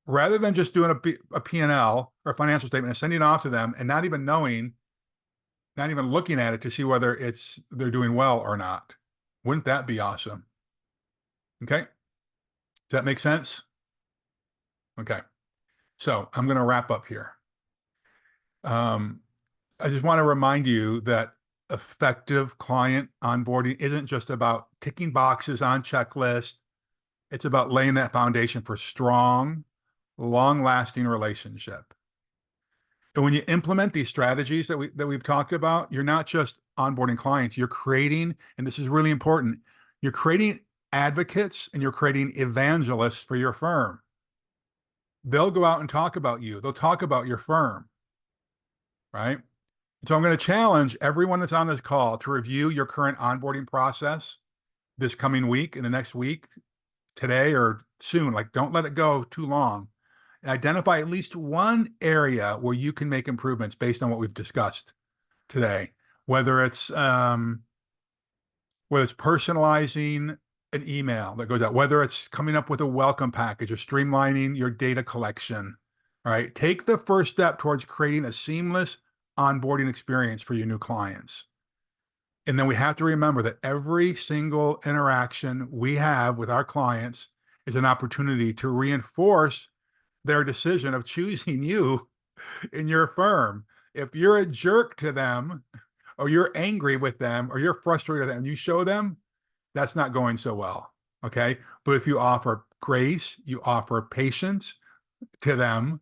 rather than just doing a P&L or a financial statement and sending it off to them and not even looking at it to see whether they're doing well or not. Wouldn't that be awesome? Okay. Does that make sense? Okay. So I'm going to wrap up here. I just want to remind you that effective client onboarding isn't just about ticking boxes on checklists. It's about laying that foundation for strong, long-lasting relationship. And when you implement these strategies that we've talked about, you're not just onboarding clients, you're creating, and this is really important, you're creating advocates and you're creating evangelists for your firm. They'll go out and talk about you. They'll talk about your firm, right? So I'm going to challenge everyone that's on this call to review your current onboarding process this coming week, in the next week, today or soon. Like, don't let it go too long. And identify at least one area where you can make improvements based on what we've discussed today. Whether it's personalizing an email that goes out, whether it's coming up with a welcome package or streamlining your data collection. All right, take the first step towards creating a seamless onboarding experience for your new clients. And then we have to remember that every single interaction we have with our clients is an opportunity to reinforce their decision of choosing you in your firm. If you're a jerk to them, or you're angry with them, or you're frustrated with them, you show them, that's not going so well. Okay. But if you offer grace, you offer patience to them,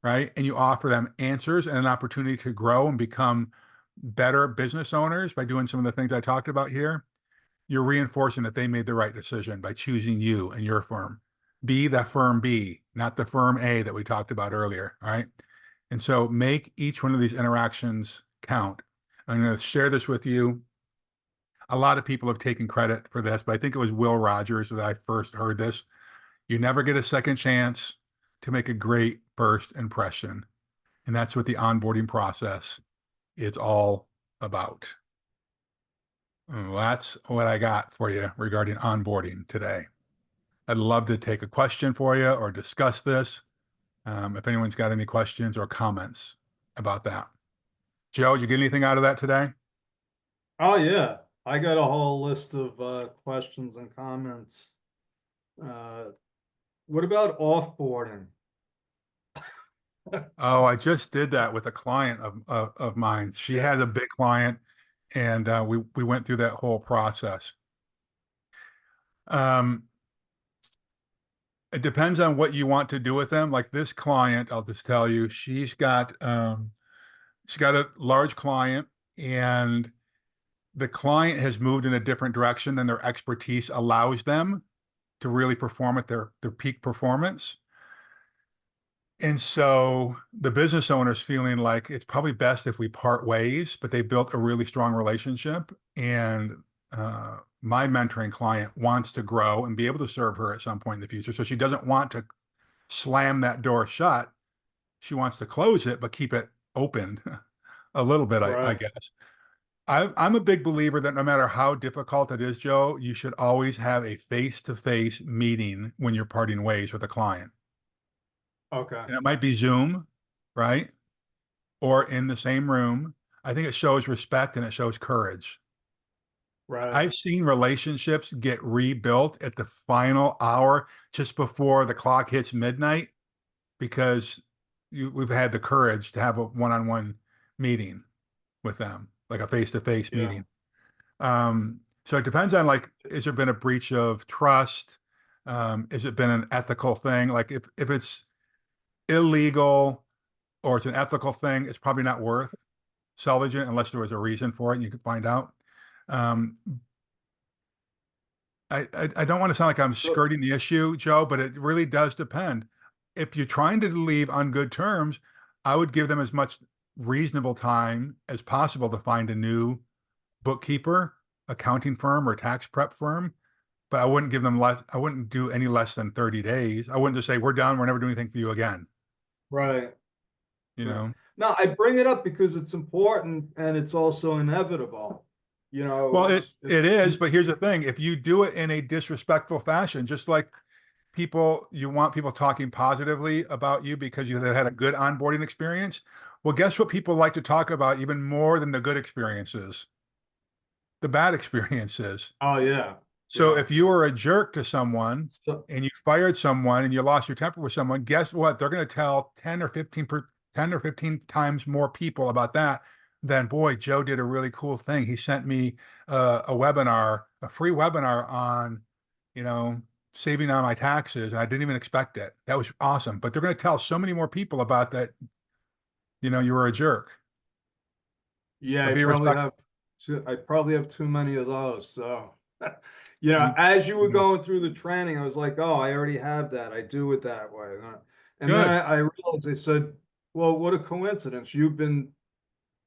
right? And you offer them answers and an opportunity to grow and become better business owners by doing some of the things I talked about here, you're reinforcing that they made the right decision by choosing you and your firm. Be the firm B, not the firm A that we talked about earlier. All right. And so make each one of these interactions count. I'm going to share this with you. A lot of people have taken credit for this, but I think it was Will Rogers that I first heard this. You never get a second chance to make a great first impression. And that's what the onboarding process is all about. And that's what I got for you regarding onboarding today. I'd love to take a question for you or discuss this. If anyone's got any questions or comments about that. Joe, did you get anything out of that today? Oh, yeah. I got a whole list of questions and comments. What about offboarding? Oh, I just did that with a client of mine. She had a big client, and we went through that whole process. It depends on what you want to do with them. Like this client, I'll just tell you, she's got a large client, and the client has moved in a different direction than their expertise allows them to really perform at their peak performance. And so the business owner's feeling like it's probably best if we part ways, but they built a really strong relationship. And my mentoring client wants to grow and be able to serve her at some point in the future. So she doesn't want to slam that door shut. She wants to close it, but keep it open a little bit, I Right. guess. I'm a big believer that no matter how difficult it is, Joe, you should always have a face-to-face meeting when you're parting ways with a client. Okay. And it might be Zoom, right? Or in the same room. I think it shows respect and it shows courage. Right. I've seen relationships get rebuilt at the final hour just before the clock hits midnight because we've had the courage to have a one-on-one meeting with them, like a face-to-face Yeah. meeting. So it depends on like, has there been a breach of trust? Has it been an ethical thing? Like if it's illegal or it's an ethical thing, it's probably not worth salvaging unless there was a reason for it and you could find out. I don't want to sound like I'm skirting the issue, Joe, but it really does depend. If you're trying to leave on good terms, I would give them as much reasonable time as possible to find a new bookkeeper, accounting firm, or tax prep firm. But I wouldn't give them less, I wouldn't do any less than 30 days. I wouldn't just say, we're done, we're never doing anything for you again. Right. You Right. know? No, I bring it up because it's important and it's also inevitable. Well, it is, but here's the thing. If you do it in a disrespectful fashion, just like you want people talking positively about you because you had a good onboarding experience. Well, guess what people like to talk about even more than the good experiences? The bad experiences. Oh, yeah. So Yeah. if you were a jerk to someone So, and you fired someone and you lost your temper with someone, guess what? They're going to tell 10 or 15 times more people about that than, boy, Joe did a really cool thing. He sent me a webinar, a free webinar on, saving on my taxes, and I didn't even expect it. That was awesome. But they're going to tell so many more people about that, you were a jerk. yeah, So I be probably respectful. have too many of those. So, as you were going through the training, I was like, oh, I already have that. I do it that way. And then Good. I realized, I said, well, what a coincidence. You've been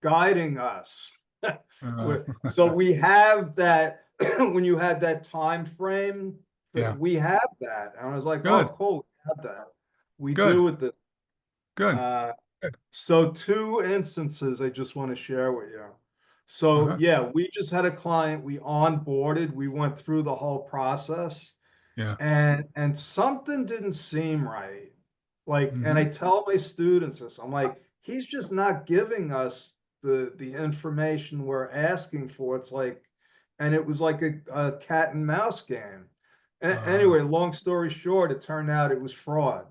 guiding us. So we have that when you had that time frame, Yeah. we have that. And I was like, Good. oh, cool, we have that. We Good. do with this. Good. Good. So 2 instances I just want to share with you. So Uh-huh. yeah, we just had a client, we onboarded, we went through the whole process, Yeah. and something didn't seem right. Like, and I Mhm. tell my students this, I'm like, he's just not giving us the information we're asking for. It's like, and it was like a cat and mouse game. Anyway, long story short, it turned out it was fraud.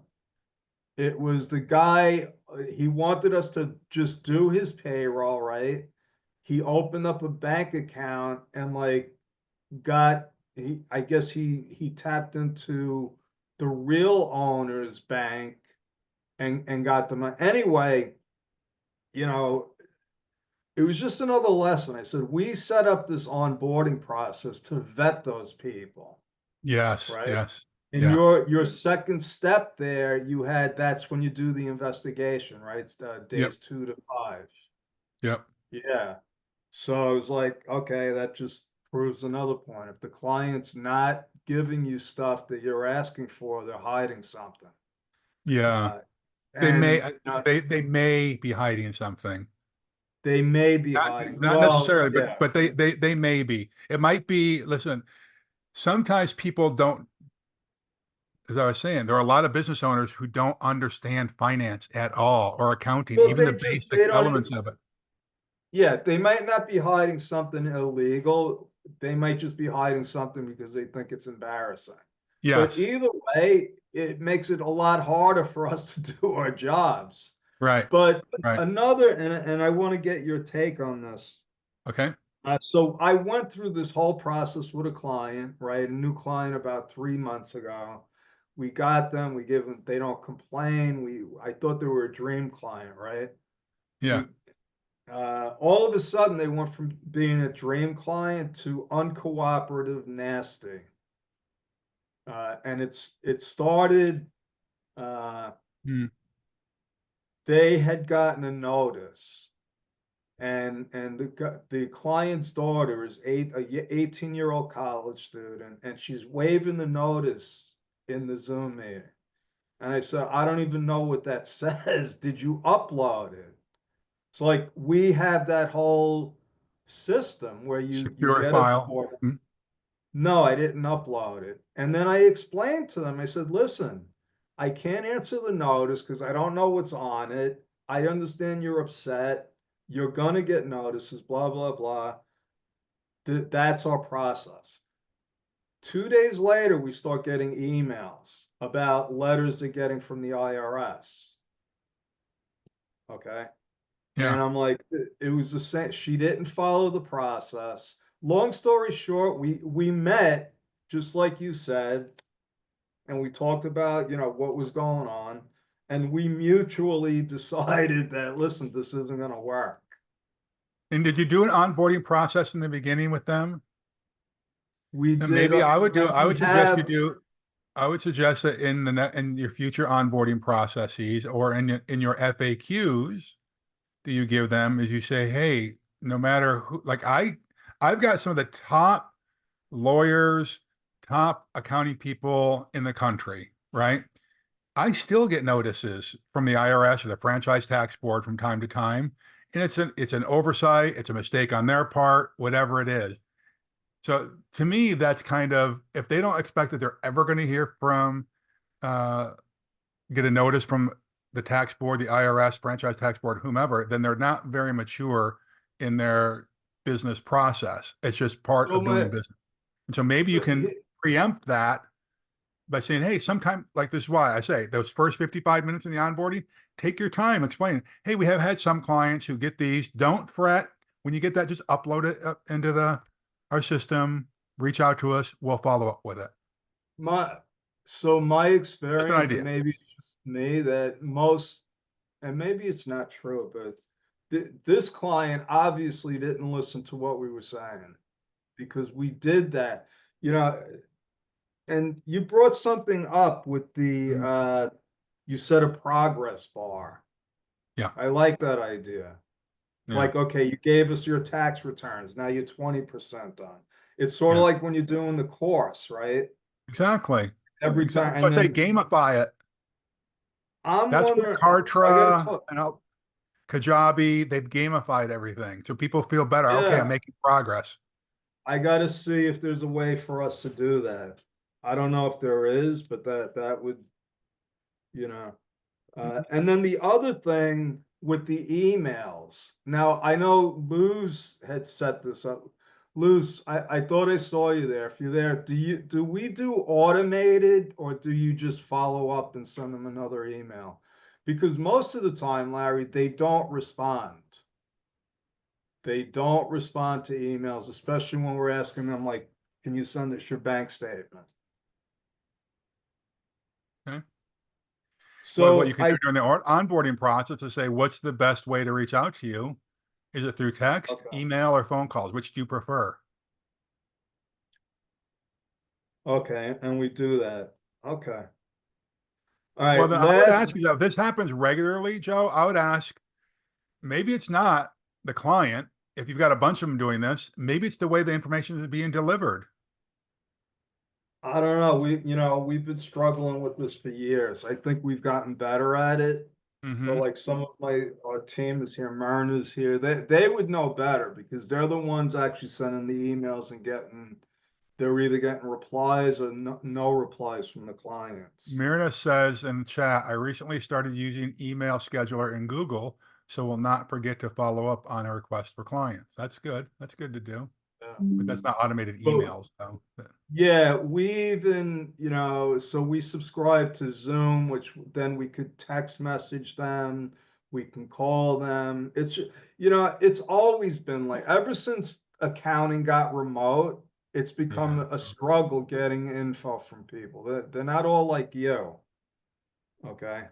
It was the guy, he wanted us to just do his payroll, right? He opened up a bank account and like I guess he tapped into the real owner's bank and got the money. Anyway, you know, it was just another lesson. I said, we set up this onboarding process to vet those people, Yes, right? yes. And Yeah. your second step there, that's when you do the investigation, right? It's days 2 to 5. Yep. Yeah. So I was like, okay, that just proves another point. If the client's not giving you stuff that you're asking for, they're hiding something. Yeah. They And may they may be hiding something. they may be hiding. Not Well, necessarily, yeah. but they may be. It might be, listen, sometimes people don't, as I was saying, there are a lot of business owners who don't understand finance at all, or accounting, Well, even the they basic don't elements even, of it. yeah, they might not be hiding something illegal. They might just be hiding something because they think it's embarrassing. But Yes. either way, it makes it a lot harder for us to do our jobs. Right. But Right. another, and I want to get your take on this. Okay. So I went through this whole process with a client, right? A new client about 3 months ago. We got them, we give them, they don't complain. I thought they were a dream client, right? Yeah. We, all of a sudden they went from being a dream client to uncooperative, nasty. And it started, Hmm. they had gotten a notice, and the client's daughter is 18-year-old college student, and she's waving the notice in the Zoom meeting. And I said, I don't even know what that says. Did you upload it? It's like we have that whole system where you Secure get a file. order. Hmm. No, I didn't upload it. And then I explained to them, I said, listen, I can't answer the notice because I don't know what's on it. I understand you're upset. You're going to get notices, blah, blah, blah. That's our process. 2 days later, we start getting emails about letters they're getting from the IRS. Okay. Yeah. And I'm like, it was the same. She didn't follow the process. Long story short, we met, just like you said, and we talked about, what was going on. And we mutually decided that, listen, this isn't going to work. And did you do an onboarding process in the beginning with them? We And did, maybe I would do, and I we would suggest you have, do, I would suggest that in your future onboarding processes, or in your FAQs that you give them, is you say, hey, no matter who, like I've got some of the top lawyers, top accounting people in the country, right? I still get notices from the IRS or the Franchise Tax Board from time to time. And it's an oversight, it's a mistake on their part, whatever it is. So to me, that's kind of, if they don't expect that they're ever going to hear from, get a notice from the tax board, the IRS, Franchise Tax Board, whomever, then they're not very mature in their business process. It's just part so of doing my, business. And so maybe you so can preempt that by saying, hey, sometime, like, this is why I say those first 55 minutes in the onboarding, take your time explaining, hey, we have had some clients who get these. Don't fret. When you get that, just upload it up into our system, reach out to us. We'll follow up with it. my Just an experience, and idea. maybe it's just me, that most, and maybe it's not true, but this client obviously didn't listen to what we were saying, because we did that, and you brought something up with you said a progress bar. Yeah. I like that idea. Yeah. Like, okay, you gave us your tax returns. Now you're 20% done. It's sort of Yeah. like when you're doing the course, right? Exactly. Every time. So I And say then gamify it. I'm That's what wondering, I got to Kartra talk. and Kajabi, they've gamified everything. So people feel better. Okay, I'm Yeah, making progress. I got to see if there's a way for us to do that. I don't know if there is, but that would, you know. And then the other thing with the emails. Now, I know Luz had set this up. Luz, I thought I saw you there. If you're there, do we do automated, or do you just follow up and send them another email? Because most of the time, Larry, they don't respond. They don't respond to emails, especially when we're asking them, like, can you send us your bank statement? Okay. What you So can do during the onboarding process is say, what's the best way to reach out to you? Is it through text, Okay. email, or phone calls? Which do you prefer? Okay, and we do that. Okay. All Well, right, then I would last, ask you, though, if this happens regularly, Joe, I would ask, maybe it's not the client. If you've got a bunch of them doing this, maybe it's the way the information is being delivered. I don't know, we've been struggling with this for years. I think we've gotten better at it. But Mm-hmm. like some of our team is here, Myrna's here, they would know better because they're the ones actually sending the emails and they're either getting replies or no replies from the clients. Myrna says in chat, I recently started using email scheduler in Google, so will not forget to follow up on a request for clients. That's good. That's good to do. Yeah. But that's not automated But emails, though. yeah, we even, so we subscribe to Zoom, which then we could text message them, we can call them. It's always been like, ever since accounting got remote, it's become Yeah. a struggle getting info from people. They're not all like you. Okay.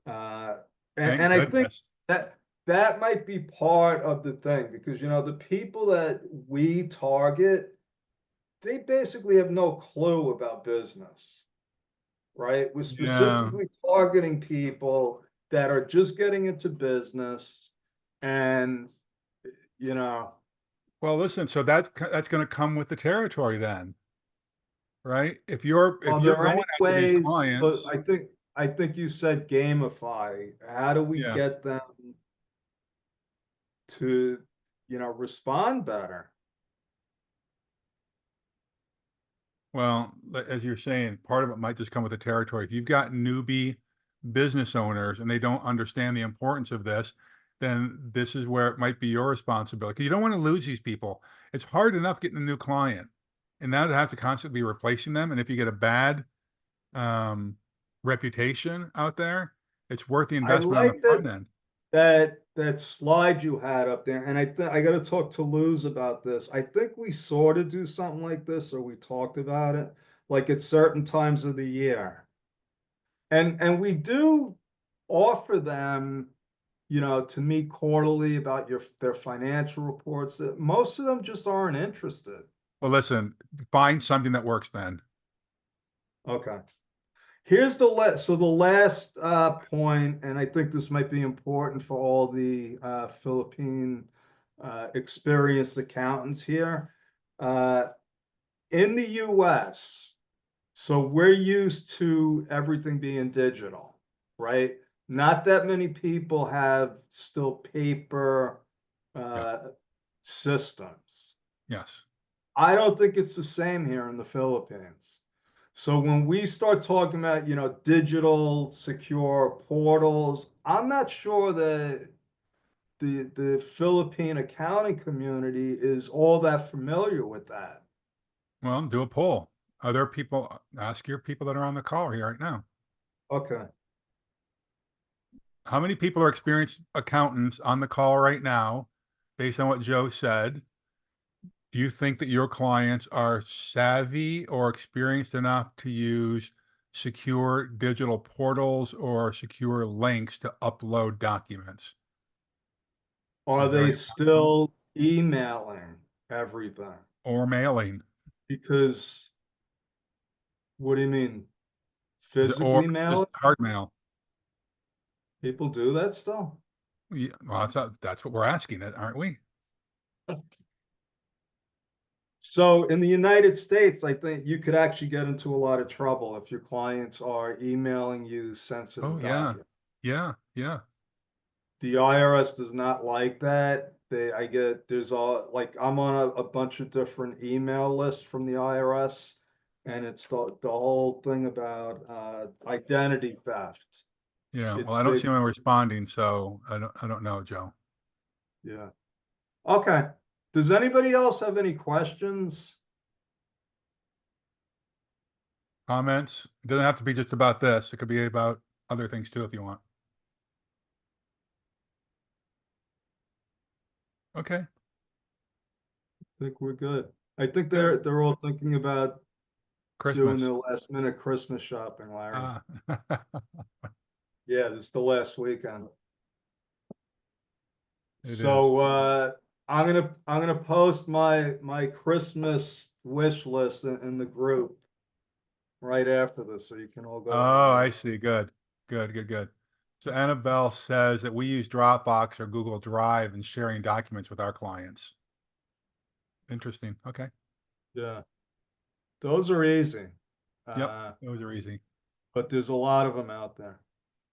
Uh, Thank and I think goodness. that might be part of the thing because, the people that we target, they basically have no clue about business, right? We're Yeah. specifically targeting people that are just getting into business and, you know, Well, listen, so that's going to come with the territory then, right? If are you're there any going after these ways, so clients, I think you said gamify. How do we yes. get them to, respond better? Well, as you're saying, part of it might just come with the territory. If you've got newbie business owners and they don't understand the importance of this, then this is where it might be your responsibility. 'Cause you don't want to lose these people. It's hard enough getting a new client, and now to have to constantly be replacing them. And if you get a bad um, reputation out there, it's worth the I investment on the like front that end. that slide you had up there, and I got to talk to Luz about this. I think we sort of do something like this, or we talked about it, like at certain times of the year, and we do offer them, to meet quarterly about their financial reports. That most of them just aren't interested. Well, listen, find something that works then. Okay. Here's the last point, and I think this might be important for all the Philippine experienced accountants here. Uh, in the US, so we're used to everything being digital, right? Not that many people have still paper Yeah. systems. Yes. I don't think it's the same here in the Philippines. So when we start talking about, digital secure portals, I'm not sure that the Philippine accounting community is all that familiar with that. Well, do a poll. Are there people, ask your people that are on the call here right now. Okay. How many people are experienced accountants on the call right now, based on what Joe said? Do you think that your clients are savvy or experienced enough to use secure digital portals or secure links to upload documents? Are Is there they any still emailing everything? or mailing? Because what do you mean? Or Physically just mail? hard mail? People do that still? Yeah, well, that's what we're asking, aren't we? So in the United States, I think you could actually get into a lot of trouble if your clients are emailing you sensitive Oh, yeah. documents. Yeah. Yeah. The IRS does not like that. There's I'm on a bunch of different email lists from the IRS, and it's the whole thing about identity theft. Yeah. It's Well, I don't big. see anyone responding, so I don't know, Joe. Yeah. Okay. Does anybody else have any questions? Comments? It doesn't have to be just about this. It could be about other things too, if you want. Okay. I think we're good. I think Good. they're all thinking about doing Christmas. their last minute Christmas shopping, Larry. Ah. Yeah, it's the last weekend. It So is. I'm gonna post my Christmas wish list in the group right after this, so you can all go. Oh, I see. Good. Good, good, good. So Annabelle says that we use Dropbox or Google Drive in sharing documents with our clients. Interesting. Okay. Yeah, those are easy. Yep. Those are easy. But there's a lot of them out there.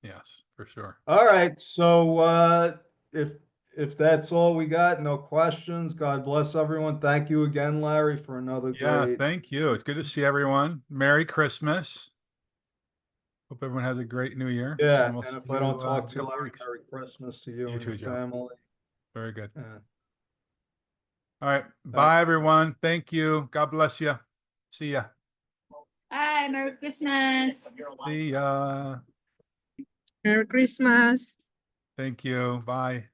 Yes, for sure. All right, so if that's all we got, no questions. God bless everyone. Thank you again, Larry, for another Yeah, great. thank you. It's good to see everyone. Merry Christmas. Hope everyone has a great new year. Yeah, And we'll and see if I don't you talk in a to you, couple Larry, weeks. Merry Christmas to you You and your too, Joe. family. Very good. And All right. Bye, everyone. Thank you. God bless you. See ya. Bye. Merry Christmas. See ya. Merry Christmas. Thank you. Bye.